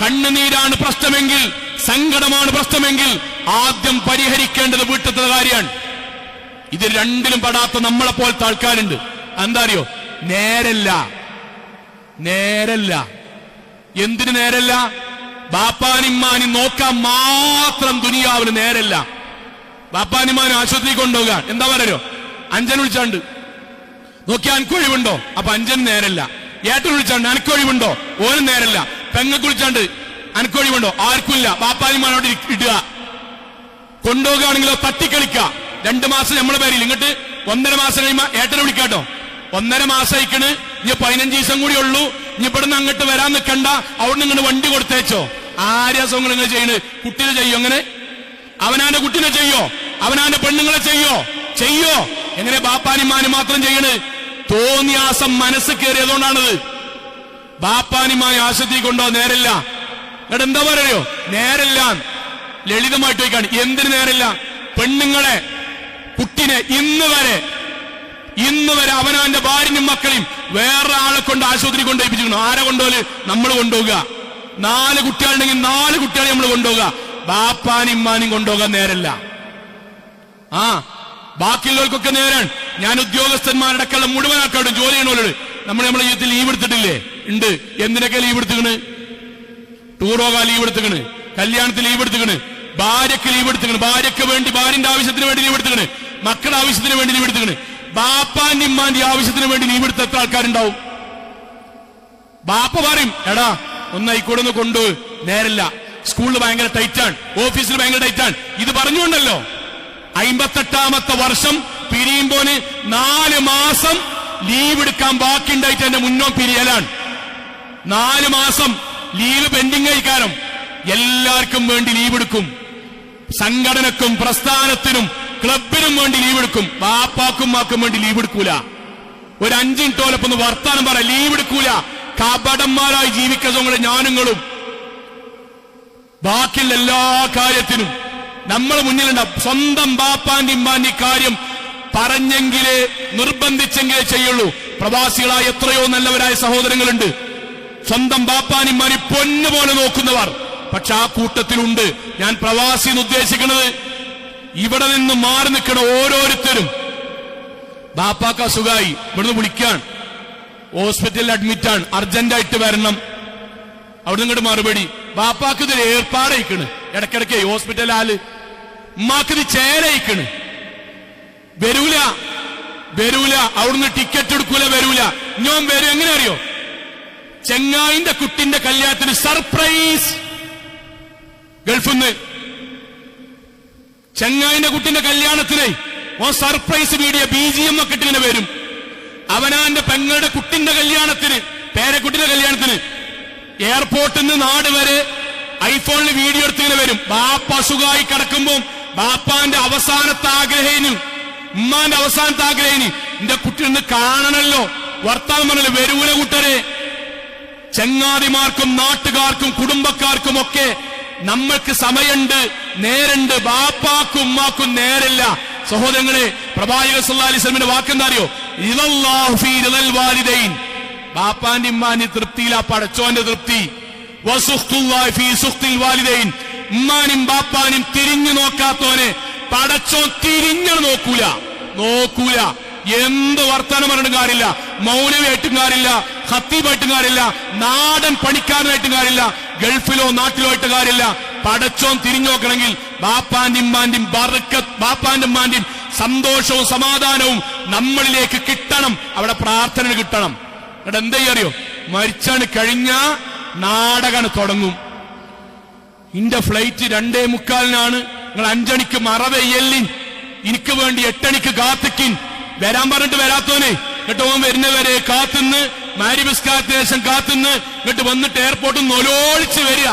കണ്ണുനീരാണ് പ്രശ്നമെങ്കിൽ, സങ്കടമാണ് പ്രശ്നമെങ്കിൽ ആദ്യം പരിഹരിക്കേണ്ടത് വീട്ടിലത്തെ കാര്യമാണ്. ഇത് രണ്ടിലും പെടാത്ത നമ്മളെ പോലത്തെ ആൾക്കാരുണ്ട്. എന്താ അറിയോ? നേരല്ല. എന്തിനു നേരല്ല? ബാപ്പാനിമ്മാനി നോക്കാൻ മാത്രം ദുനിയാവിന് നേരല്ല. ബാപ്പാനിമ്മാനും ആശുപത്രി കൊണ്ടുപോകാൻ എന്താ പറയോ? അഞ്ചൻ വിളിച്ചാണ്ട് നോക്കിയാൽ അനക്കൊഴിവുണ്ടോ? അപ്പൊ അഞ്ചന് നേരല്ല. ഏട്ടൻ വിളിച്ചാണ്ട് അനക്കൊഴിവുണ്ടോ? ഓനും നേരല്ല. പെങ്ങൾക്ക് വിളിച്ചാണ്ട് അനക്കൊഴിവുണ്ടോ? ആർക്കുമില്ല. ബാപ്പാനിമാനോട് ഇടുക. കൊണ്ടുപോകുകയാണെങ്കിലോ തട്ടിക്കളിക്ക. 2 മാസം നമ്മളെ പേരിൽ ഇങ്ങോട്ട് 1.5 മാസം കഴിയുമ്പോ ഏട്ടനെ വിളിക്കാട്ടോ. 1.5 മാസം അയക്കണ്, ഇനി 15 ദിവസം കൂടി ഉള്ളൂ, ഇനി ഇവിടുന്ന് അങ്ങോട്ട് വരാൻ നിൽക്കണ്ട, അവിടുന്ന് ഇങ്ങോട്ട് വണ്ടി കൊടുത്തേച്ചോ. ആര്യാ സോങ്ങൾ നിങ്ങൾ ചെയ്യണ്? കുട്ടിനെ ചെയ്യോ? അങ്ങനെ അവനാന്റെ കുട്ടിനെ ചെയ്യോ? അവനാന്റെ പെണ്ണുങ്ങളെ ചെയ്യോ? എങ്ങനെ ബാപ്പാനിമാന് മാത്രം ചെയ്യണ്? തോന്നിയാസം മനസ്സ് കയറിയതുകൊണ്ടാണത്. ബാപ്പാനിമാന് ആശുപത്രി കൊണ്ടോ? നേരല്ല. എന്നിട്ട് എന്താ പറയോ? നേരല്ല. ലളിതമായിട്ട് ചോദിക്കാണ്, എന്തിനു നേരല്ല? പെണ്ണുങ്ങളെ, കുട്ടിനെ ഇന്ന് വരെ അവനാന്റെ ഭാര്യനും മക്കളെയും വേറെ ആളെ കൊണ്ട് ആശുപത്രി കൊണ്ടുപോയിപ്പിച്ചിരുന്നു. ആരെ കൊണ്ടുപോല്? നമ്മൾ കൊണ്ടുപോകുക. 4 കുട്ടികളുണ്ടെങ്കിൽ 4 കുട്ടികളെ നമ്മൾ കൊണ്ടുപോകുക. ബാപ്പാനിമ്മാനും കൊണ്ടുപോകാൻ നേരല്ല. ബാക്കിയുള്ളവർക്കൊക്കെ നേരാണ്. ഞാൻ ഉദ്യോഗസ്ഥന്മാരുടെ അടക്കമുള്ള മുഴുവൻ ആൾക്കാരോടും ജോലി ചെയ്യണോട് നമ്മളെ ജീവിതത്തിൽ ലീവ് എടുത്തിട്ടില്ലേ? ഉണ്ട്. എന്തിനൊക്കെ ലീവ് എടുത്തുകണ്? ടൂർ പോകാൻ ലീവ് എടുത്തുകണ്, കല്യാണത്തിന് ലീവ് എടുത്തുകണ്, ഭാര്യക്ക് ലീവ് എടുത്തുകണ്, ഭാര്യക്ക് വേണ്ടി ഭാര്യന്റെ ആവശ്യത്തിന് വേണ്ടി ലീവ് എടുത്തുകണ്, മക്കളുടെ ആവശ്യത്തിന് വേണ്ടി ലീവ് എടുത്തുകണ്. ബാപ്പാന്റെ ഇമ്മാന്റെ ആവശ്യത്തിന് വേണ്ടി ലീവ് എടുത്ത എത്ര ആൾക്കാരുണ്ടാവും? ബാപ്പ പറയും, എടാ ഒന്നായിക്കൂടെ ഒന്ന് കൊണ്ടുപോയി. നേരല്ല. സ്കൂളിൽ ഭയങ്കര ടൈറ്റാണ്, ഓഫീസിൽ ഭയങ്കര ടൈറ്റാണ്. ഇത് പറഞ്ഞുകൊണ്ടല്ലോ 58ാമത്തെ വർഷം പിരിയുമ്പോന് 4 മാസം ലീവ് എടുക്കാൻ ബാക്കിയുണ്ടായിട്ട് എന്റെ മുന്നോ പിരിയലാണ്. 4 മാസം ലീവ് പെൻഡിങ് ആയിക്കാരം. എല്ലാവർക്കും വേണ്ടി ലീവ് എടുക്കും. സംഘടനക്കും പ്രസ്ഥാനത്തിനും ക്ലബിനും വേണ്ടി ലീവ് എടുക്കും. ബാപ്പാക്കും മാക്കും വേണ്ടി ലീവ് എടുക്കൂല. ഒരു 5 മിനിറ്റോലൊപ്പം വർത്താനം പറ, ലീവ് എടുക്കൂല. കപടന്മാരായി ജീവിക്കുന്ന ഞാനുങ്ങളും. ബാക്കിയുള്ള എല്ലാ കാര്യത്തിനും നമ്മൾ മുന്നിലുണ്ടാവും. സ്വന്തം ബാപ്പാന്റെ ഇമ്മാന്റെ കാര്യം പറഞ്ഞെങ്കിലേ, നിർബന്ധിച്ചെങ്കിലേ ചെയ്യുള്ളൂ. പ്രവാസികളായ എത്രയോ നല്ലവരായ സഹോദരങ്ങളുണ്ട്, സ്വന്തം ബാപ്പാനിമ്മാനി പൊന്നുപോലെ നോക്കുന്നവർ. പക്ഷെ ആ കൂട്ടത്തിലുണ്ട്. ഞാൻ പ്രവാസി എന്ന് ഉദ്ദേശിക്കുന്നത് ഇവിടെ നിന്ന് മാറി നിൽക്കണ ഓരോരുത്തരും. ബാപ്പാക്ക് അസുഖമായി, ഇവിടുന്ന് വിളിക്കാൻ, ഹോസ്പിറ്റലിൽ അഡ്മിറ്റാണ്, അർജന്റായിട്ട് വരണം. അവിടുന്ന് ഇങ്ങോട്ട് മറുപടി, ബാപ്പാക്ക് ഇത് ഏർപ്പാടയക്കണ്, ഇടയ്ക്കിടയ്ക്ക് ഹോസ്പിറ്റലാല്. ഉമ്മാക്കിത് ചേരയിക്കണ്, വരൂല. അവിടുന്ന് ടിക്കറ്റ് എടുക്കൂല, വരൂല. ഞാൻ വരും. എങ്ങനെ അറിയോ? ചെങ്ങായിന്റെ കുട്ടിന്റെ കല്യാണത്തിന് സർപ്രൈസ് ഗൾഫിന്ന്. ചെങ്ങായിന്റെ കുട്ടിന്റെ കല്യാണത്തിന് ഓ സർപ്രൈസ് വീഡിയോ BGM ഒക്കെ ഇട്ടിങ്ങനെ വരും. അവനാന്റെ പെങ്ങളുടെ കുട്ടിന്റെ കല്യാണത്തിന്, പേരക്കുട്ടിന്റെ കല്യാണത്തിന് എയർപോർട്ടിൽ നിന്ന് നാട് വരെ ഐഫോണിൽ വീഡിയോ എടുത്തിങ്ങനെ വരും. ബാപ്പ അസുഖമായി കിടക്കുമ്പോ ബാപ്പാന്റെ അവസാനത്തെ ആഗ്രഹേനും ഉമ്മാന്റെ അവസാനത്തെ ആഗ്രഹേന് എന്റെ കുട്ടി ഒന്ന് കാണണല്ലോ, വർത്താനം പറഞ്ഞല്ലോ. വരൂല കൂട്ടരെ, ചങ്ങാതിമാർക്കും നാട്ടുകാർക്കും കുടുംബക്കാർക്കും ഒക്കെ നമ്മൾക്ക് സമയമുണ്ട്, നേരുണ്ട്. ബാപ്പാക്കും ഉമ്മാക്കും നേരില്ല. സഹോദരങ്ങളെ, പ്രവാചകൻ സല്ലല്ലാഹു അലൈഹി വസല്ലമയുടെ വാക്കെന്താ അറിയോ? ഇദല്ലാഹു ഫീ റിദൽ വാലിദൈൻ. ബാപ്പാന്റെ ഉമ്മാന്റെ തൃപ്തിയിലാ പടച്ചോന്റെ തൃപ്തി. വസുഖ്തുല്ലാഹി ഫീ സുഖ്തിൽ വാലിദൈൻ. ഉമ്മാനും ബാപ്പാനും തിരിഞ്ഞു നോക്കാത്തോനെ പടച്ചോൻ തിരിഞ്ഞു നോക്കൂല. എന്ത് വർത്താനം പറഞ്ഞിട്ടും കാര്യമില്ല, മൗലവിയായിട്ടും കാര്യമില്ല, ഖത്തീബായിട്ടും കാര്യമില്ല, നാടൻ പണിക്കാരനായിട്ടും കാര്യമില്ല, ഗൾഫിലോ നാട്ടിലോ ആയിട്ട് കാര്യമില്ല. പടച്ചോൻ തിരിഞ്ഞു നോക്കണമെങ്കിൽ ബാപ്പാന്റെ ഉമ്മാന്റെയും ബർക്കത്ത്, ബാപ്പാന്റെ ഉമ്മാന്റെയും സന്തോഷവും സമാധാനവും നമ്മളിലേക്ക് കിട്ടണം. അവിടെ പ്രാർത്ഥന കിട്ടണം. എന്നിട്ട് എന്താ അറിയോ? മരിച്ചാണ് കഴിഞ്ഞ നാടകാണ് തുടങ്ങും. ഇന്റെ ഫ്ലൈറ്റ് 2:45 നിങ്ങൾ 5 മണിക്ക് മറവെയ്യല്ലിൻ, എനിക്ക് വേണ്ടി 8 മണിക്ക് കാത്തിക്കിൻ. വരാൻ പറഞ്ഞിട്ട് വരാത്തോനെ എന്നിട്ട് ഓൻ വരുന്നവരെ കാത്തുനിന്ന് മാരിബിസ്കാരത്തിന് ശേഷം കാത്തുനിന്ന് എന്നിട്ട് വന്നിട്ട് എയർപോർട്ടിൽ നൊലോളിച്ച് വരിക.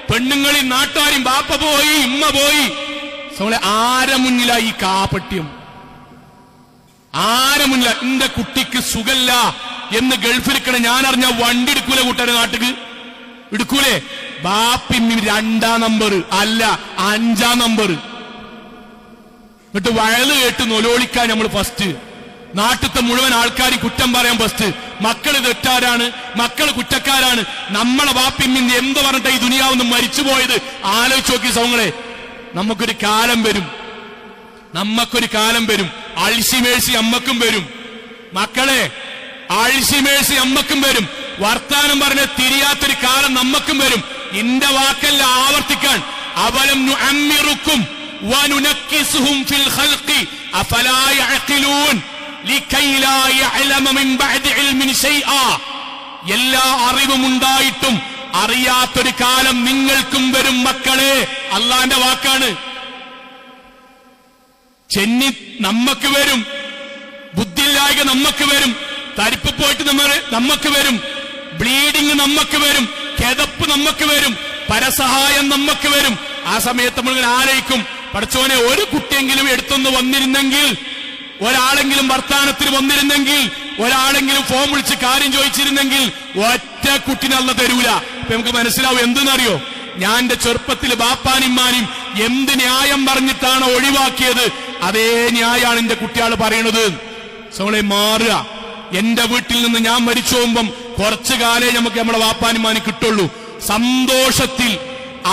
പെണ്ണുങ്ങളിൽ നാട്ടുകാരും ബാപ്പ പോയി ഉമ്മ പോയി. ആരെ മുന്നിലാ ഈ കാപട്യം? ആരെ മുന്നില? എന്റെ കുട്ടിക്ക് സുഖല്ല എന്ന് ഗൾഫിലിരിക്കണ ഞാൻ അറിഞ്ഞ വണ്ടി എടുക്കൂല കൂട്ടാരെ, നാട്ടിക്ക് എടുക്കൂലേ? ബാപ്പിമ്മി 2-ാം നമ്പർ അല്ല 5-ാം നമ്പർ. എന്നിട്ട് വയല് കേട്ട് നൊലോളിക്കാൻ നമ്മൾ ഫസ്റ്റ്. നാട്ടിലത്തെ മുഴുവൻ ആൾക്കാരും കുറ്റം പറയാൻ ഫസ്റ്റ്. മക്കള് തെറ്റാരാണ്, മക്കള് കുറ്റക്കാരാണ്. നമ്മളെ ബാപ്പിമ്മിന്ന് എന്ത് പറഞ്ഞിട്ട് ഈ ദുനിയാവൊന്നും മരിച്ചുപോയത് ആലോചിച്ച് നോക്കി സൗങ്ങളെ. നമുക്കൊരു കാലം വരും, അൾഷിമേഴ്സി അമ്മക്കും വരും. മക്കളെ, അൾഷിമേഴ്സി അമ്മക്കും വരും. വർത്താനം പറഞ്ഞ് തിരിയാത്തൊരു കാലം നമ്മക്കും വരും. ഇന്റെ വാക്കല്ല ആവർത്തിക്കാൻ. അവലം നുഅമ്മിറുക്കും വനുനക്കിസുഹും ഫിൽ ഖൽഖി അഫലാ യഅഖിലൂൻ ലികൈ ലാ യഅലമ മിൻ ബഅദി ഇൽമിൻ ശൈആ. എല്ലാ അറിവുമുണ്ടായിട്ടും അറിയാത്തൊരു കാലം നിങ്ങൾക്കും വരും മക്കളെ. അള്ളാന്റെ വാക്കാണ്. ചെന്നി നമ്മക്ക് വരും, ബുദ്ധിയില്ലായ്ക നമ്മക്ക് വരും, തരിപ്പ് പോയിട്ട് നമ്മക്ക് വരും, ബ്ലീഡിങ് നമ്മക്ക് വരും, കിതപ്പ് നമ്മക്ക് വരും, പരസഹായം നമ്മക്ക് വരും. ആ സമയത്ത് നമ്മളിങ്ങനെ ആലോചിക്കും, പടച്ചോനെ ഒരു കുട്ടിയെങ്കിലും എടുത്തൊന്ന് വന്നിരുന്നെങ്കിൽ, ഒരാളെങ്കിലും വർത്താനത്തിന് വന്നിരുന്നെങ്കിൽ, ഒരാളെങ്കിലും ഫോം വിളിച്ച് കാര്യം ചോദിച്ചിരുന്നെങ്കിൽ. ഒറ്റ കുട്ടിനെ അല്ല തരൂല. ഇപ്പൊ നമുക്ക് മനസ്സിലാവും എന്തെന്നറിയോ? ഞാൻ എന്റെ ചെറുപ്പത്തിൽ ബാപ്പാനിമ്മാനും എന്ത് ന്യായം പറഞ്ഞിട്ടാണ് ഒഴിവാക്കിയത്, അതേ ന്യായമാണ് എന്റെ കുട്ടികൾ പറയണത്. നമ്മളെ മാറുക. എന്റെ വീട്ടിൽ നിന്ന് ഞാൻ മരിച്ചു പോകുമ്പം കുറച്ചു കാലേ നമുക്ക് നമ്മളെ ബാപ്പാനിമ്മാനും കിട്ടുള്ളൂ. സന്തോഷത്തിൽ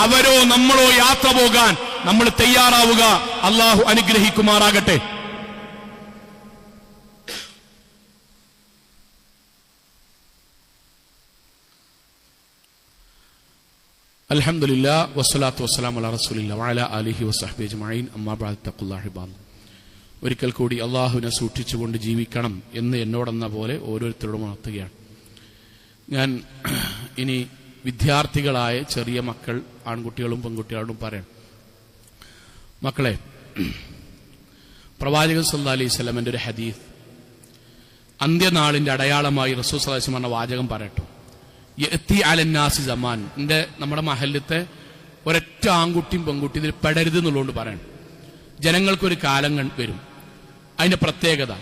അവരോ നമ്മളോ യാത്ര പോകാൻ നമ്മൾ തയ്യാറാവുക. അള്ളാഹു അനുഗ്രഹിക്കുമാറാകട്ടെ. അൽഹംദുലില്ലാഹ് വസ്സലാത്തു വസ്സലാമു അലാ റസൂലില്ലാഹി വഅലാ ആലിഹി വസഹ്ബിഹി അജ്മഈൻ. അമ്മാ ബഅദ്. തഖ്വല്ലാഹി ഇബാദ്. ഒരിക്കൽ കൂടി അള്ളാഹുവിനെ സൂക്ഷിച്ചുകൊണ്ട് ജീവിക്കണം എന്ന് എന്നോടെന്ന പോലെ ഓരോരുത്തരോടും ഉണർത്തുകയാണ്. ഞാൻ ഇനി വിദ്യാർത്ഥികളായ ചെറിയ മക്കൾ, ആൺകുട്ടികളും പെൺകുട്ടികളോടും പറയാം. മക്കളെ, പ്രവാചകൻ സല്ലല്ലാഹു അലൈഹി വസല്ലമയുടെ ഒരു ഹദീസ്, അന്ത്യനാളിന്റെ അടയാളമായി റസൂൽ സല്ലല്ലാഹു അലൈഹി വസല്ലം പറഞ്ഞ വാചകം പറയട്ടെ. യഅതി അലന്നാസി സമാൻ. നമ്മുടെ മഹല്ലത്തെ ഒരൊറ്റ ആൺകുട്ടിയും പെൺകുട്ടി ഇതിൽ പെടരുത് എന്നുള്ളതുകൊണ്ട് പറയണം. ജനങ്ങൾക്കൊരു കാലം വരും. അതിന്റെ പ്രത്യേകത,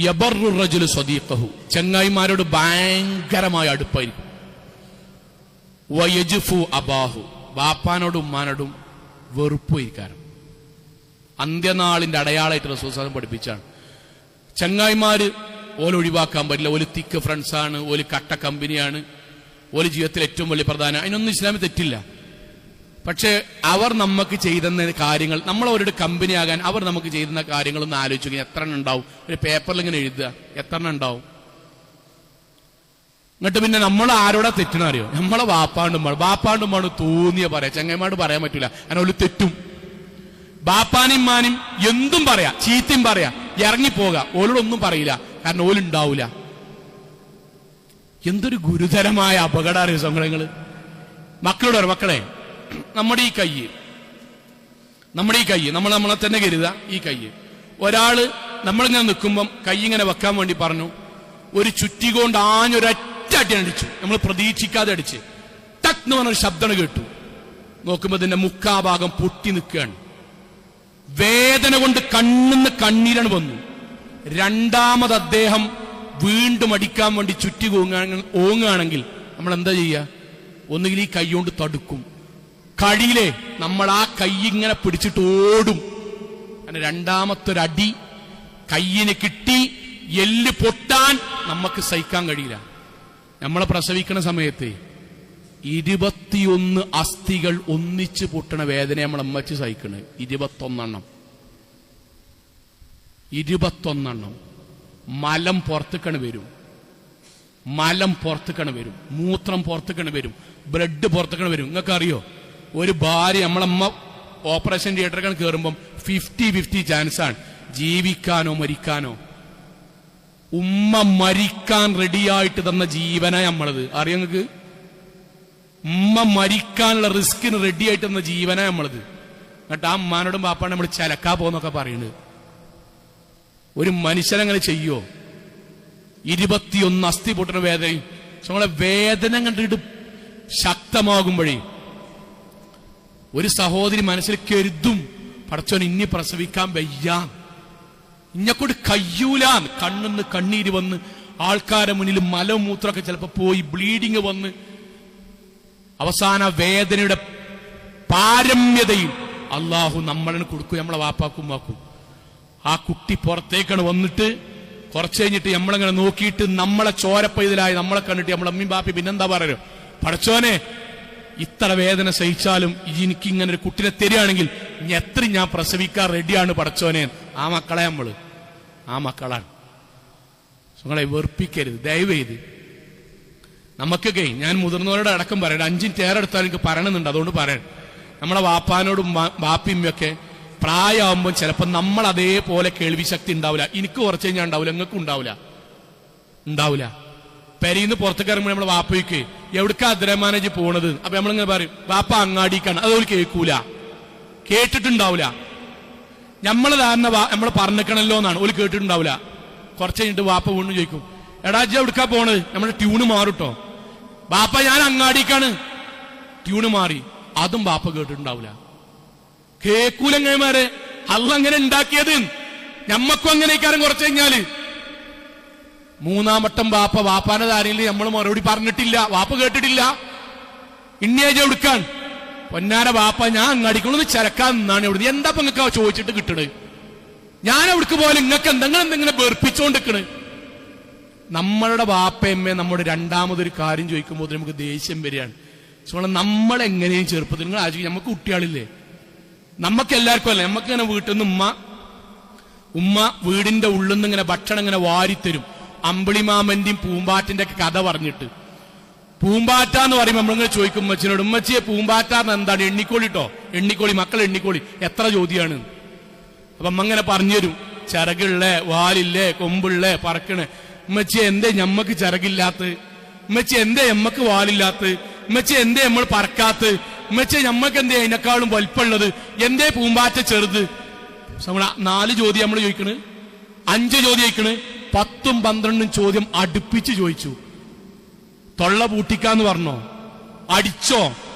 യബറു റജുലു സ്വദീഖഹു. ചങ്ങായിമാരോട് ഭയങ്കരമായ അടുപ്പായിരിക്കും. വയജ്ഫു അബാഹു. ബാപ്പാനോടും ഉമ്മാനോടും വെറുപ്പായിരിക്കും. അന്ത്യനാളിന്റെ അടയാളമായിട്ട് റസൂൽ സല്ലല്ലാഹു പഠിപ്പിച്ചാണ്. ചങ്ങായിമാര് ഓല് ഒഴിവാക്കാൻ പറ്റില്ല. ഓല് തിക്ക് ഫ്രണ്ട്സാണ്, ഓല് കട്ട കമ്പനിയാണ്, ഓല് ജീവിതത്തിൽ ഏറ്റവും വലിയ പ്രധാനം. അതിനൊന്നും ഇസ്ലാമിൽ തെറ്റില്ല. പക്ഷെ അവർ നമുക്ക് ചെയ്തെന്ന കാര്യങ്ങൾ, നമ്മൾ അവരുടെ കമ്പനിയാകാൻ അവർ നമുക്ക് ചെയ്യുന്ന കാര്യങ്ങളൊന്ന് ആലോചിച്ചു. എത്ര എണ്ണം ഉണ്ടാവും? ഒരു പേപ്പറിൽ ഇങ്ങനെ എഴുതുക, എത്ര എണ്ണം ഉണ്ടാവും? എന്നിട്ട് പിന്നെ നമ്മൾ ആരോടാ തെറ്റണ അറിയോ? നമ്മളെ ബാപ്പാണ്ടുമാണ് തോന്നിയ പറയാം. ചങ്ങന്മാരോട് പറയാൻ പറ്റില്ല, അങ്ങനെ ഒരു തെറ്റും. ബാപ്പാനും മാനും എന്തും പറയാ, ചീത്തയും പറയാ, ഇറങ്ങിപ്പോക. ഓലോടൊന്നും പറയില്ല, കാരണം ഓലുണ്ടാവൂല. എന്തൊരു ഗുരുതരമായ അപകടമാണ് സംഘടനകള്. മക്കളോട് പറ, മക്കളെ, നമ്മുടെ ഈ കൈ നമ്മൾ നമ്മളെ തന്നെ കരുതുക. ഈ കൈ ഒരാള് നമ്മളിങ്ങനെ നിൽക്കുമ്പം കൈ ഇങ്ങനെ വെക്കാൻ വേണ്ടി പറഞ്ഞു, ഒരു ചുറ്റി കൊണ്ട് ആഞ്ഞൊരൊറ്റ അടി അടിച്ചു. നമ്മൾ പ്രതീക്ഷിക്കാതെ അടിച്ച് ടക്ക് എന്ന് പറഞ്ഞൊരു ശബ്ദം കേട്ടു. നോക്കുമ്പോ ഇതിന്റെ മുക്കാഭാഗം പൊട്ടി നിൽക്കുകയാണ്. വേദന കൊണ്ട് കണ്ണിന്ന് കണ്ണീരാണ് വന്നു. രണ്ടാമത് അദ്ദേഹം വീണ്ടും അടിക്കാൻ വേണ്ടി ചുറ്റി ഓങ്ങുകയാണെങ്കിൽ നമ്മൾ എന്താ ചെയ്യുക? ഒന്നുകിൽ ഈ കൈ കൊണ്ട് തടുക്കും, കഴിയില്ലേ നമ്മൾ ആ കൈ ഇങ്ങനെ പിടിച്ചിട്ട് ഓടും. അങ്ങനെ രണ്ടാമത്തൊരടി കയ്യിന് കിട്ടി, എല്ല് പൊട്ടാൻ നമുക്ക് സഹിക്കാൻ കഴിയില്ല. നമ്മളെ പ്രസവിക്കുന്ന സമയത്ത് 21 അസ്ഥികൾ ഒന്നിച്ച് പൊട്ടണ വേദന നമ്മൾ അമ്മച്ച് സഹിക്കണേ. 21 മലം പുറത്തേക്കാണ് വരും, മലം പുറത്തേക്കാണ് വരും, മൂത്രം പുറത്തേക്കാണ് വരും, ബ്ലഡ് പുറത്തേക്കാണ് വരും. നിങ്ങൾക്ക് അറിയോ, ഒരു ഭാര്യ നമ്മളമ്മ ഓപ്പറേഷൻ തിയേറ്ററിൽ കയറുമ്പം 50-50 ചാൻസാണ് ജീവിക്കാനോ മരിക്കാനോ. ഉമ്മ മരിക്കാൻ റെഡിയായിട്ട് തന്ന ജീവനാ നമ്മളത്. അറിയോ നിങ്ങൾക്ക്? ഉമ്മ മരിക്കാനുള്ള റിസ്കിന് റെഡിയായിട്ട് തന്ന ജീവനാ നമ്മളത്. എന്നിട്ട് ആ ഉമ്മാനോടും പാപ്പാണ് നമ്മൾ ചിലക്കാ പോന്നൊക്കെ പറയുന്നത്. ഒരു മനുഷ്യനങ്ങനെ ചെയ്യോ? 21 അസ്ഥി പൊട്ടുന്ന വേദനയും നമ്മളെ വേദന കണ്ടിട്ട് ശക്തമാകുമ്പോഴേ ഒരു സഹോദരി മനസ്സിൽ കരുതും, പടച്ചോൻ ഇനി പ്രസവിക്കാൻ വയ്യ, ഇഞ്ഞക്കൊണ്ട് കയ്യൂല. കണ്ണിന്ന് കണ്ണീര് വന്ന് ആൾക്കാരെ മുന്നിൽ മലമൂത്രമൊക്കെ ചിലപ്പോ പോയി ബ്ലീഡിങ് വന്ന് അവസാന വേദനയുടെ പാരമ്യതയിൽ അള്ളാഹു നമ്മളെ കൊടുക്കും, നമ്മളെ വാപ്പാക്കും വാക്കും. ആ കുട്ടി പുറത്തേക്കാണ് വന്നിട്ട് കുറച്ച് കഴിഞ്ഞിട്ട് നമ്മളങ്ങനെ നോക്കിയിട്ട് നമ്മളെ ചോരപ്പൈതലായി നമ്മളെ കണ്ടിട്ട് നമ്മളെ അമ്മയും ബാപ്പി പിന്നെന്താ പറയുക, പടച്ചോനെ ഇത്ര വേദന സഹിച്ചാലും എനിക്ക് ഇങ്ങനെ ഒരു കുട്ടിനെ തരികയാണെങ്കിൽ എത്ര ഞാൻ പ്രസവിക്കാൻ റെഡിയാണ് പടച്ചോനെ. ആ മക്കളെ ആ മക്കളാണ്. നിങ്ങളെ വെറുപ്പിക്കരുത് ദയവേത്. നമുക്കൊക്കെ ഞാൻ മുതിർന്നവരോട് അടക്കം പറയണം, 5 മിനിറ്റ് ഏറെ എടുത്താൽ എനിക്ക് പറയണമെന്നുണ്ട്, അതുകൊണ്ട് പറയാൻ. നമ്മളെ വാപ്പാനോടും ബാപ്പിമ്മയൊക്കെ പ്രായമാകുമ്പോൾ ചിലപ്പോൾ നമ്മൾ അതേപോലെ കേൾവി ശക്തി ഉണ്ടാവില്ല. എനിക്ക് കുറച്ച് കഴിഞ്ഞാൽ ഉണ്ടാവില്ല, നിങ്ങൾക്കും ഉണ്ടാവില്ല. പെരീന്ന് പുറത്തേക്ക് ഇറങ്ങുമ്പോൾ നമ്മളെ വാപ്പയ്ക്ക് എവിടേക്കാ അദ്രമാനേജ് പോണത്, അപ്പൊ നമ്മളിങ്ങനെ പറയും വാപ്പ അങ്ങാടിക്കാണ്. അത് ഒരു കേൾക്കൂല, കേട്ടിട്ടുണ്ടാവില്ല. നമ്മളെ ധാരണ നമ്മൾ പറഞ്ഞിക്കണല്ലോ എന്നാണ്, ഒരു കേട്ടിട്ടുണ്ടാവില്ല. കുറച്ച് കഴിഞ്ഞിട്ട് വാപ്പ വീണ്ടും ചോദിക്കും, എടാ ജി എവിടേക്കാ പോണത്? നമ്മുടെ ട്യൂണ് മാറുട്ടോ. ബാപ്പ ഞാൻ അങ്ങാടിക്കാണ്, ട്യൂണ് മാറി. അതും ബാപ്പ കേട്ടിട്ടുണ്ടാവില്ല. കേക്കൂലങ്ങന്മാരെ അള്ള അങ്ങനെ ഉണ്ടാക്കിയത്. ഞമ്മക്കും അങ്ങനെ ഇക്കാരം കുറച്ച് കഴിഞ്ഞാല് 3-ാം വട്ടം വാപ്പാന്റെ ധാരയിൽ നമ്മൾ മറുപടി പറഞ്ഞിട്ടില്ല, വാപ്പ കേട്ടിട്ടില്ല. ഇന്നേജ് എടുക്കാൻ പൊന്നാര വാപ്പ ഞാൻ അങ്ങാടിക്കണമെന്ന് ചരക്കാൻ നിന്നാണ് എവിടെ. എന്താ നിങ്ങൾക്ക് ചോദിച്ചിട്ട് കിട്ടണ്? ഞാൻ എവിടേക്ക് പോലെ നിങ്ങൾക്ക് എന്തെങ്കിലും വെറുപ്പിച്ചോണ്ടിരിക്കണ്. നമ്മളുടെ വാപ്പയമ്മയെ നമ്മുടെ രണ്ടാമതൊരു കാര്യം ചോദിക്കുമ്പോൾ നമുക്ക് ദേഷ്യം വരികയാണ്. നമ്മളെങ്ങനെയും ചെറുപ്പത്തിൽ നിങ്ങൾ ആലോചിക്കും, നമുക്ക് കുട്ടികളില്ലേ, നമുക്ക് എല്ലാവർക്കും അല്ലേ, നമുക്ക് ഇങ്ങനെ വീട്ടിൽ നിന്ന് ഉമ്മ വീടിന്റെ ഉള്ളിൽ നിന്ന് ഇങ്ങനെ ഭക്ഷണം ഇങ്ങനെ വാരിത്തരും. അമ്പിളിമാമന്റെയും പൂമ്പാറ്റിന്റെ ഒക്കെ കഥ പറഞ്ഞിട്ട്, പൂമ്പാറ്റ എന്ന് പറയുമ്പോൾ നമ്മളിങ്ങനെ ചോദിക്കും ഉമ്മച്ചിനോട്, ഉമ്മച്ചിയെ പൂമ്പാറ്റാന്ന് എന്താണ്? എണ്ണിക്കോളിട്ടോ, എണ്ണിക്കോളി മക്കൾ എണ്ണിക്കോളി, എത്ര ചോദ്യമാണ്. അപ്പൊ അമ്മ ഇങ്ങനെ പറഞ്ഞുതരും, ചിറകില്ലേ, വാലില്ലേ, കൊമ്പിള്ളേ, പറക്കണേ. ഉമ്മച്ചിയെ എന്തേ ഞമ്മക്ക് ചിറകില്ലാത്ത? ഉമ്മച്ചി എന്തേ ഞമ്മക്ക് വാലില്ലാത്ത? ഉമ്മച്ചി എന്തേ നമ്മൾ പറക്കാത്ത? ഉമ്മച്ചിയെ ഞമ്മക്ക് എന്തേ അതിനേക്കാളും വലിപ്പമുള്ളത്? എന്തേ പൂമ്പാറ്റ ചെറുത്? 4 ചോദ്യം നമ്മൾ ചോദിക്കണ്, 5 ചോദ്യം ചോദിക്കണ്, 10ഉം 12ഉം ചോദ്യം അടുപ്പിച്ച് ചോദിച്ചു. തൊള്ള പൂട്ടിക്കാന്ന് പറഞ്ഞോ? അടിച്ചോ?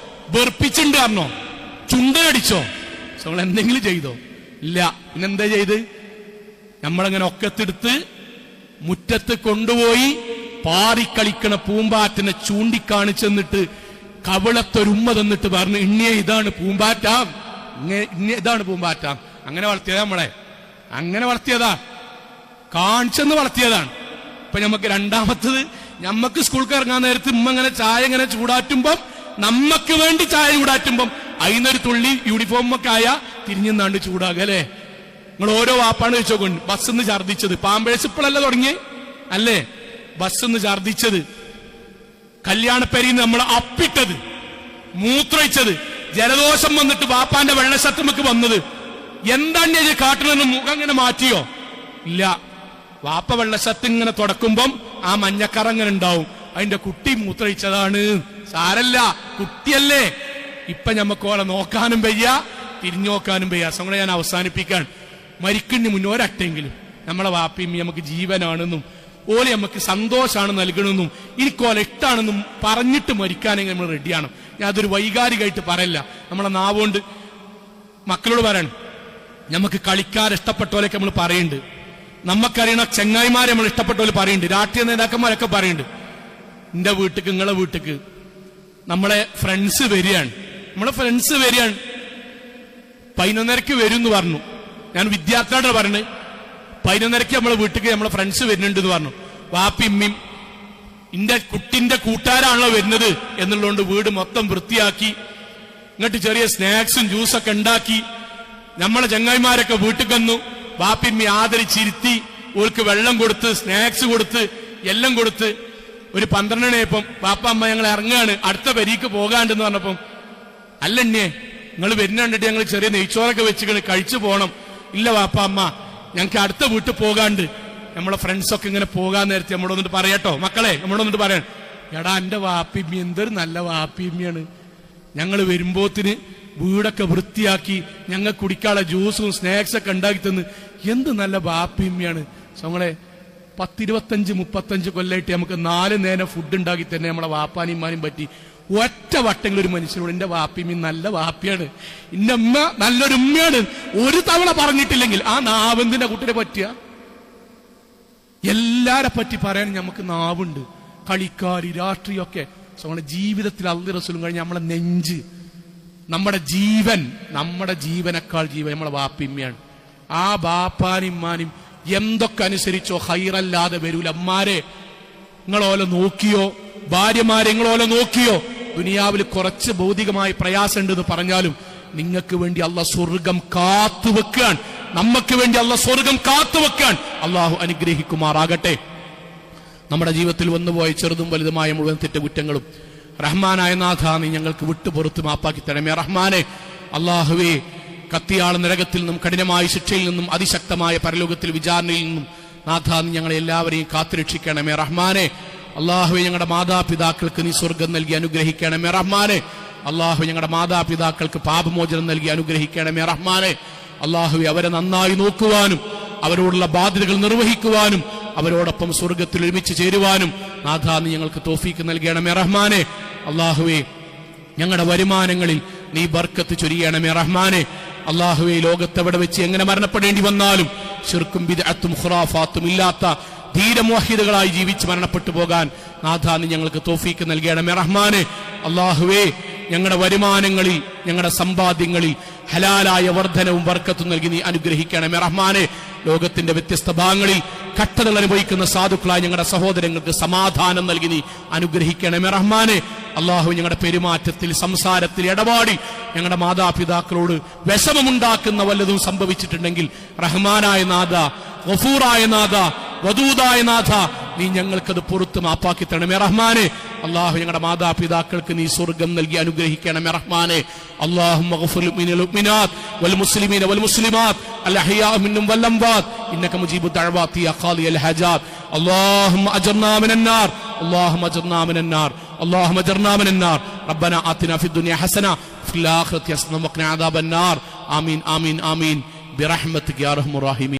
വെറുപ്പിച്ചിട്ടുണ്ട് പറഞ്ഞോ? ചുണ്ടടിച്ചോ? നമ്മൾ എന്തെങ്കിലും ചെയ്തോ? ഇല്ല. പിന്നെന്താ ചെയ്ത്? നമ്മളങ്ങനെ ഒക്കത്തെടുത്ത് മുറ്റത്ത് കൊണ്ടുപോയി പാറിക്കളിക്കണ പൂമ്പാറ്റിനെ ചൂണ്ടിക്കാണിച്ചെന്നിട്ട് കവിളത്തൊരുമ്മ തന്നിട്ട് പറഞ്ഞു, ഇന്നിയെ ഇതാണ് പൂമ്പാറ്റ, ഇതാണ് പൂമ്പാറ്റ. അങ്ങനെ വളർത്തിയതാ നമ്മളെ, അങ്ങനെ വളർത്തിയതാ, കാണിച്ചെന്ന് വളർത്തിയതാണ്. ഇപ്പൊ നമുക്ക് രണ്ടാമത്തത്, ഞമ്മക്ക് സ്കൂൾക്ക് ഇറങ്ങാൻ നേരത്ത് ഉമ്മ ഇങ്ങനെ ചായ ഇങ്ങനെ ചൂടാറ്റുമ്പം, നമ്മക്ക് വേണ്ടി ചായ ചൂടാറ്റുമ്പം അതിനൊരു തുള്ളി യൂണിഫോം ഒക്കെ ആയ തിരിഞ്ഞെന്നാണ്ട് ചൂടാകല്ലേ. നിങ്ങൾ ഓരോ വാപ്പാണ് ചോദിച്ചോക്കൊണ്ട് ബസ്സിന്ന് ഛർദിച്ചത്. പാമ്പേഴ്സ് ഇപ്പോഴല്ല തുടങ്ങി അല്ലേ? ബസ്സിന്ന് ഛർദിച്ചത്, കല്യാണപ്പേരിന്ന് നമ്മൾ അപ്പിട്ടത്, മൂത്രയിച്ചത്, ജലദോഷം വന്നിട്ട് വാപ്പാന്റെ വെള്ളശത്തുമക്ക് വന്നത്. എന്താണ് ഇത് കാട്ടണമെന്ന് മുഖം അങ്ങനെ മാറ്റിയോ? ഇല്ല. വാപ്പ വെള്ളശത്ത് ഇങ്ങനെ തുടക്കുമ്പം ആ മഞ്ഞക്കറ അങ്ങനെ ഉണ്ടാവും, അതിന്റെ കുട്ടി മൂത്രയിച്ചതാണ്. സാരല്ല, കുട്ടിയല്ലേ. ഇപ്പൊ ഞമ്മക്ക് ഓളെ നോക്കാനും വയ്യ, തിരിഞ്ഞു നോക്കാനും വയ്യ. അങ്ങനെ ഞാൻ അവസാനിപ്പിക്കാൻ, മരിക്കണ്ണി മുന്നോരട്ടെങ്കിലും നമ്മളെ വാപ്പിയും നമുക്ക് ജീവനാണെന്നും ഓലെ നമുക്ക് സന്തോഷമാണ് നൽകണമെന്നും എനിക്കോലെ ഇഷ്ടാണെന്നും പറഞ്ഞിട്ട് മരിക്കാനെങ്കിൽ നമ്മൾ റെഡിയാണ്. ഞാൻ അതൊരു വൈകാരികമായിട്ട് പറയല്ല. നമ്മളെ നാവുകൊണ്ട് മക്കളോട് പറയണം. നമുക്ക് കളിക്കാർ ഇഷ്ടപ്പെട്ട പോലെയൊക്കെ നമ്മൾ പറയുന്നുണ്ട്. നമുക്കറിയണ ചെങ്ങായിമാരെ നമ്മൾ ഇഷ്ടപ്പെട്ട പോലെ പറയുന്നുണ്ട്. രാഷ്ട്രീയ നേതാക്കന്മാരൊക്കെ പറയുന്നുണ്ട്. എന്റെ വീട്ടിക്ക് നിങ്ങളെ വീട്ടിക്ക് നമ്മളെ ഫ്രണ്ട്സ് വരികയാണ്. 11:30 വരും എന്ന് പറഞ്ഞു. ഞാൻ വിദ്യാർത്ഥിയോട് പറഞ്ഞു 11:30 നമ്മളെ വീട്ടിക്ക് നമ്മളെ ഫ്രണ്ട്സ് വരുന്നുണ്ട് എന്ന് പറഞ്ഞു. വാപ്പി ഇമ്മിയും എന്റെ കുട്ടിന്റെ കൂട്ടുകാരാണല്ലോ വരുന്നത് എന്നുള്ളതുകൊണ്ട് വീട് മൊത്തം വൃത്തിയാക്കി ഇങ്ങോട്ട് ചെറിയ സ്നാക്സും ജ്യൂസൊക്കെ ഉണ്ടാക്കി നമ്മളെ ചങ്ങായിമാരൊക്കെ വീട്ടിൽ വന്നു. വാപ്പിമ്മി ആദരിച്ചിരുത്തി ഓൾക്ക് വെള്ളം കൊടുത്ത് സ്നാക്സ് കൊടുത്ത് എല്ലാം കൊടുത്ത് ഒരു 12 മണിയായപ്പം വാപ്പ അമ്മ ഞങ്ങൾ ഇറങ്ങുകയാണ് അടുത്ത പരീക്ക് പോകാണ്ടെന്ന് പറഞ്ഞപ്പം അല്ലണ്ണേ നിങ്ങൾ വരുന്ന കണ്ടിട്ട് ഞങ്ങൾ ചെറിയ നെയ്ച്ചോറൊക്കെ വെച്ചിട്ട് കഴിച്ചു പോകണം. ഇല്ല വാപ്പ അമ്മ ഞങ്ങൾക്ക് അടുത്ത വീട്ടിൽ പോകാണ്ട്. നമ്മളെ ഫ്രണ്ട്സൊക്കെ ഇങ്ങനെ പോകാൻ നേരത്തെ നമ്മളോട് വന്നിട്ട് പറയട്ടോ മക്കളെ, നമ്മളോട് വന്നിട്ട് പറയാൻ എടാ എന്റെ വാപ്പിമ്മി എന്തൊരു നല്ല വാപ്പിമ്മിയാണ്. ഞങ്ങൾ വരുമ്പോത്തിന് വീടൊക്കെ വൃത്തിയാക്കി ഞങ്ങൾ കുടിക്കാനുള്ള ജ്യൂസും സ്നാക്സൊക്കെ ഉണ്ടാക്കി തന്ന് എന്ത് നല്ല വാപ്പിമ്മയാണ്. നമ്മളെ 10-25-35 കൊല്ലമായിട്ട് നമുക്ക് 4 നേരം ഫുഡ് ഉണ്ടാക്കി തന്നെ നമ്മളെ വാപ്പാനിമാനും പറ്റി ഒറ്റ വട്ടങ്ങളിൽ ഒരു മനുഷ്യനോട് എന്റെ വാപ്പിമ്മി നല്ല വാപ്പിയാണ്, എന്റെ ഉമ്മ നല്ലൊരു ഉമ്മയാണ് ഒരു തവണ പറഞ്ഞിട്ടില്ലെങ്കിൽ ആ നാവെന്തിന്റെ കുട്ടിനെ പറ്റിയ എല്ലാരെ പറ്റി പറയാൻ നമുക്ക് നാവുണ്ട്. കളിക്കാരി രാഷ്ട്രീയമൊക്കെ നമ്മുടെ ജീവിതത്തിൽ അള്ളി റസൂലും കഴിഞ്ഞ് നമ്മളെ നെഞ്ച് നമ്മുടെ ജീവനേക്കാൾ ജീവൻ നമ്മളെ വാപ്പിമ്മയാണ്. ആ ബാപ്പാനിമ്മാനും എന്തൊക്കെ അനുസരിച്ചോ ഹൈറല്ലാതെ വരൂല. അമ്മാരെ നിങ്ങളോലെ നോക്കിയോ, ഭാര്യമാരെ നിങ്ങളോലെ നോക്കിയോ, ദുനിയാവിൽ കുറച്ച് ഭൗതികമായി പ്രയാസമുണ്ടെന്ന് പറഞ്ഞാലും നിങ്ങൾക്ക് വേണ്ടി അള്ളാഹ് സ്വർഗം കാത്തുവെക്കാൻ, നമുക്ക് വേണ്ടി അള്ളാഹ് സ്വർഗം കാത്തുവെക്കാൻ അള്ളാഹു അനുഗ്രഹിക്കുമാറാകട്ടെ. നമ്മുടെ ജീവിതത്തിൽ വന്നുപോയ ചെറുതും വലുതുമായ മുഴുവൻ തെറ്റുകുറ്റങ്ങളും റഹ്മാനായ നാഥ നീ ഞങ്ങൾക്ക് വിട്ടുപുറത്ത് മാപ്പാക്കി തരണമേ റഹ്മാനെ. അള്ളാഹുവേ, കത്തിയാള നരകത്തിൽ നിന്നും കഠിനമായ ശിക്ഷയിൽ നിന്നും അതിശക്തമായ പരലോകത്തിൽ വിചാരണയിൽ നിന്നും നാഥ നീ ഞങ്ങളെ എല്ലാവരെയും കാത്തുരക്ഷിക്കണമേ റഹ്മാനെ. അള്ളാഹുവെ, ഞങ്ങളുടെ മാതാപിതാക്കൾക്ക് നീ സ്വർഗം നൽകി അനുഗ്രഹിക്കണമേ റഹ്മാനെ. അള്ളാഹു ഞങ്ങളുടെ മാതാപിതാക്കൾക്ക് പാപമോചനം നൽകി അനുഗ്രഹിക്കണമേ റഹ്മാനെ. അള്ളാഹുവെ, അവരെ നന്നായി നോക്കുവാനും അവരോടുള്ള ബാധ്യതകൾ നിർവഹിക്കുവാനും അവരോടൊപ്പം സ്വർഗത്തിൽ ഒരുമിച്ച് ചേരുവാനും നാഥ നീ ഞങ്ങൾക്ക് തൗഫീക്ക് നൽകണമേ റഹ്മാനെ. അള്ളാഹുവെ, ഞങ്ങളുടെ വരുമാനങ്ങളിൽ നീ ബർക്കത്ത് ചൊരിയണമേ റഹ്മാനെ. അള്ളാഹുവെ, ലോകത്തെവിടെ വെച്ച് എങ്ങനെ മരണപ്പെടേണ്ടി വന്നാലും ശിർക്കും ബിദ്അത്തും ഖുറാഫാത്തും ഇല്ലാത്ത ധീരമുവഹിദുകളായി ജീവിച്ച് മരണപ്പെട്ടു പോകാൻ നാഥ നീ ഞങ്ങൾക്ക് തൗഫീക്ക് നൽകണമേ റഹ്മാനെ. അള്ളാഹുവെ, ഞങ്ങളുടെ വരുമാനങ്ങളിൽ ഞങ്ങളുടെ സമ്പാദ്യങ്ങളിൽ ഹലാലായ വർധനവും ബർക്കത്തും നൽകി നീ അനുഗ്രഹിക്കണമേ റഹ്മാനെ. ലോകത്തിന്റെ വ്യത്യസ്ത ഭാഗങ്ങളിൽ കഷ്ടതകൾ അനുഭവിക്കുന്ന സാധുക്കളായ ഞങ്ങളുടെ സഹോദരങ്ങൾക്ക് സമാധാനം നൽകി നീ അനുഗ്രഹിക്കണമേ റഹ്മാനെ. അള്ളാഹു, ഞങ്ങളുടെ പെരുമാറ്റത്തിൽ സംസാരത്തിൽ ഇടപാടിൽ ഞങ്ങളുടെ മാതാപിതാക്കളോട് വിഷമമുണ്ടാക്കുന്ന വല്ലതും സംഭവിച്ചിട്ടുണ്ടെങ്കിൽ റഹ്മാനായ നാഥ, ഗഫൂറായ നാഥ, വദൂദായ നാഥ നീ ഞങ്ങൾക്കത് പുറത്ത് മാപ്പാക്കി തരണമേ റഹ്മാനെ. അള്ളാഹു, ഞങ്ങളുടെ മാതാപിതാക്കൾക്ക് നീ സ്വർഗം നൽകി അനുഗ്രഹിക്കണമേ റഹ്മാനെ. اللهم اغفر للمؤمنات والمسلمين والمسلمات الأحياء منهم والأموات إنك مجيب الدعوات يا قاضي الحاجات. اللهم أجرنا من النار، اللهم أجرنا من النار، اللهم أجرنا من النار. ربنا آتنا في الدنيا حسنة وفي الآخرة حسنة وقنا عذاب النار. آمين آمين آمين برحمتك يا أرحم الراحمين.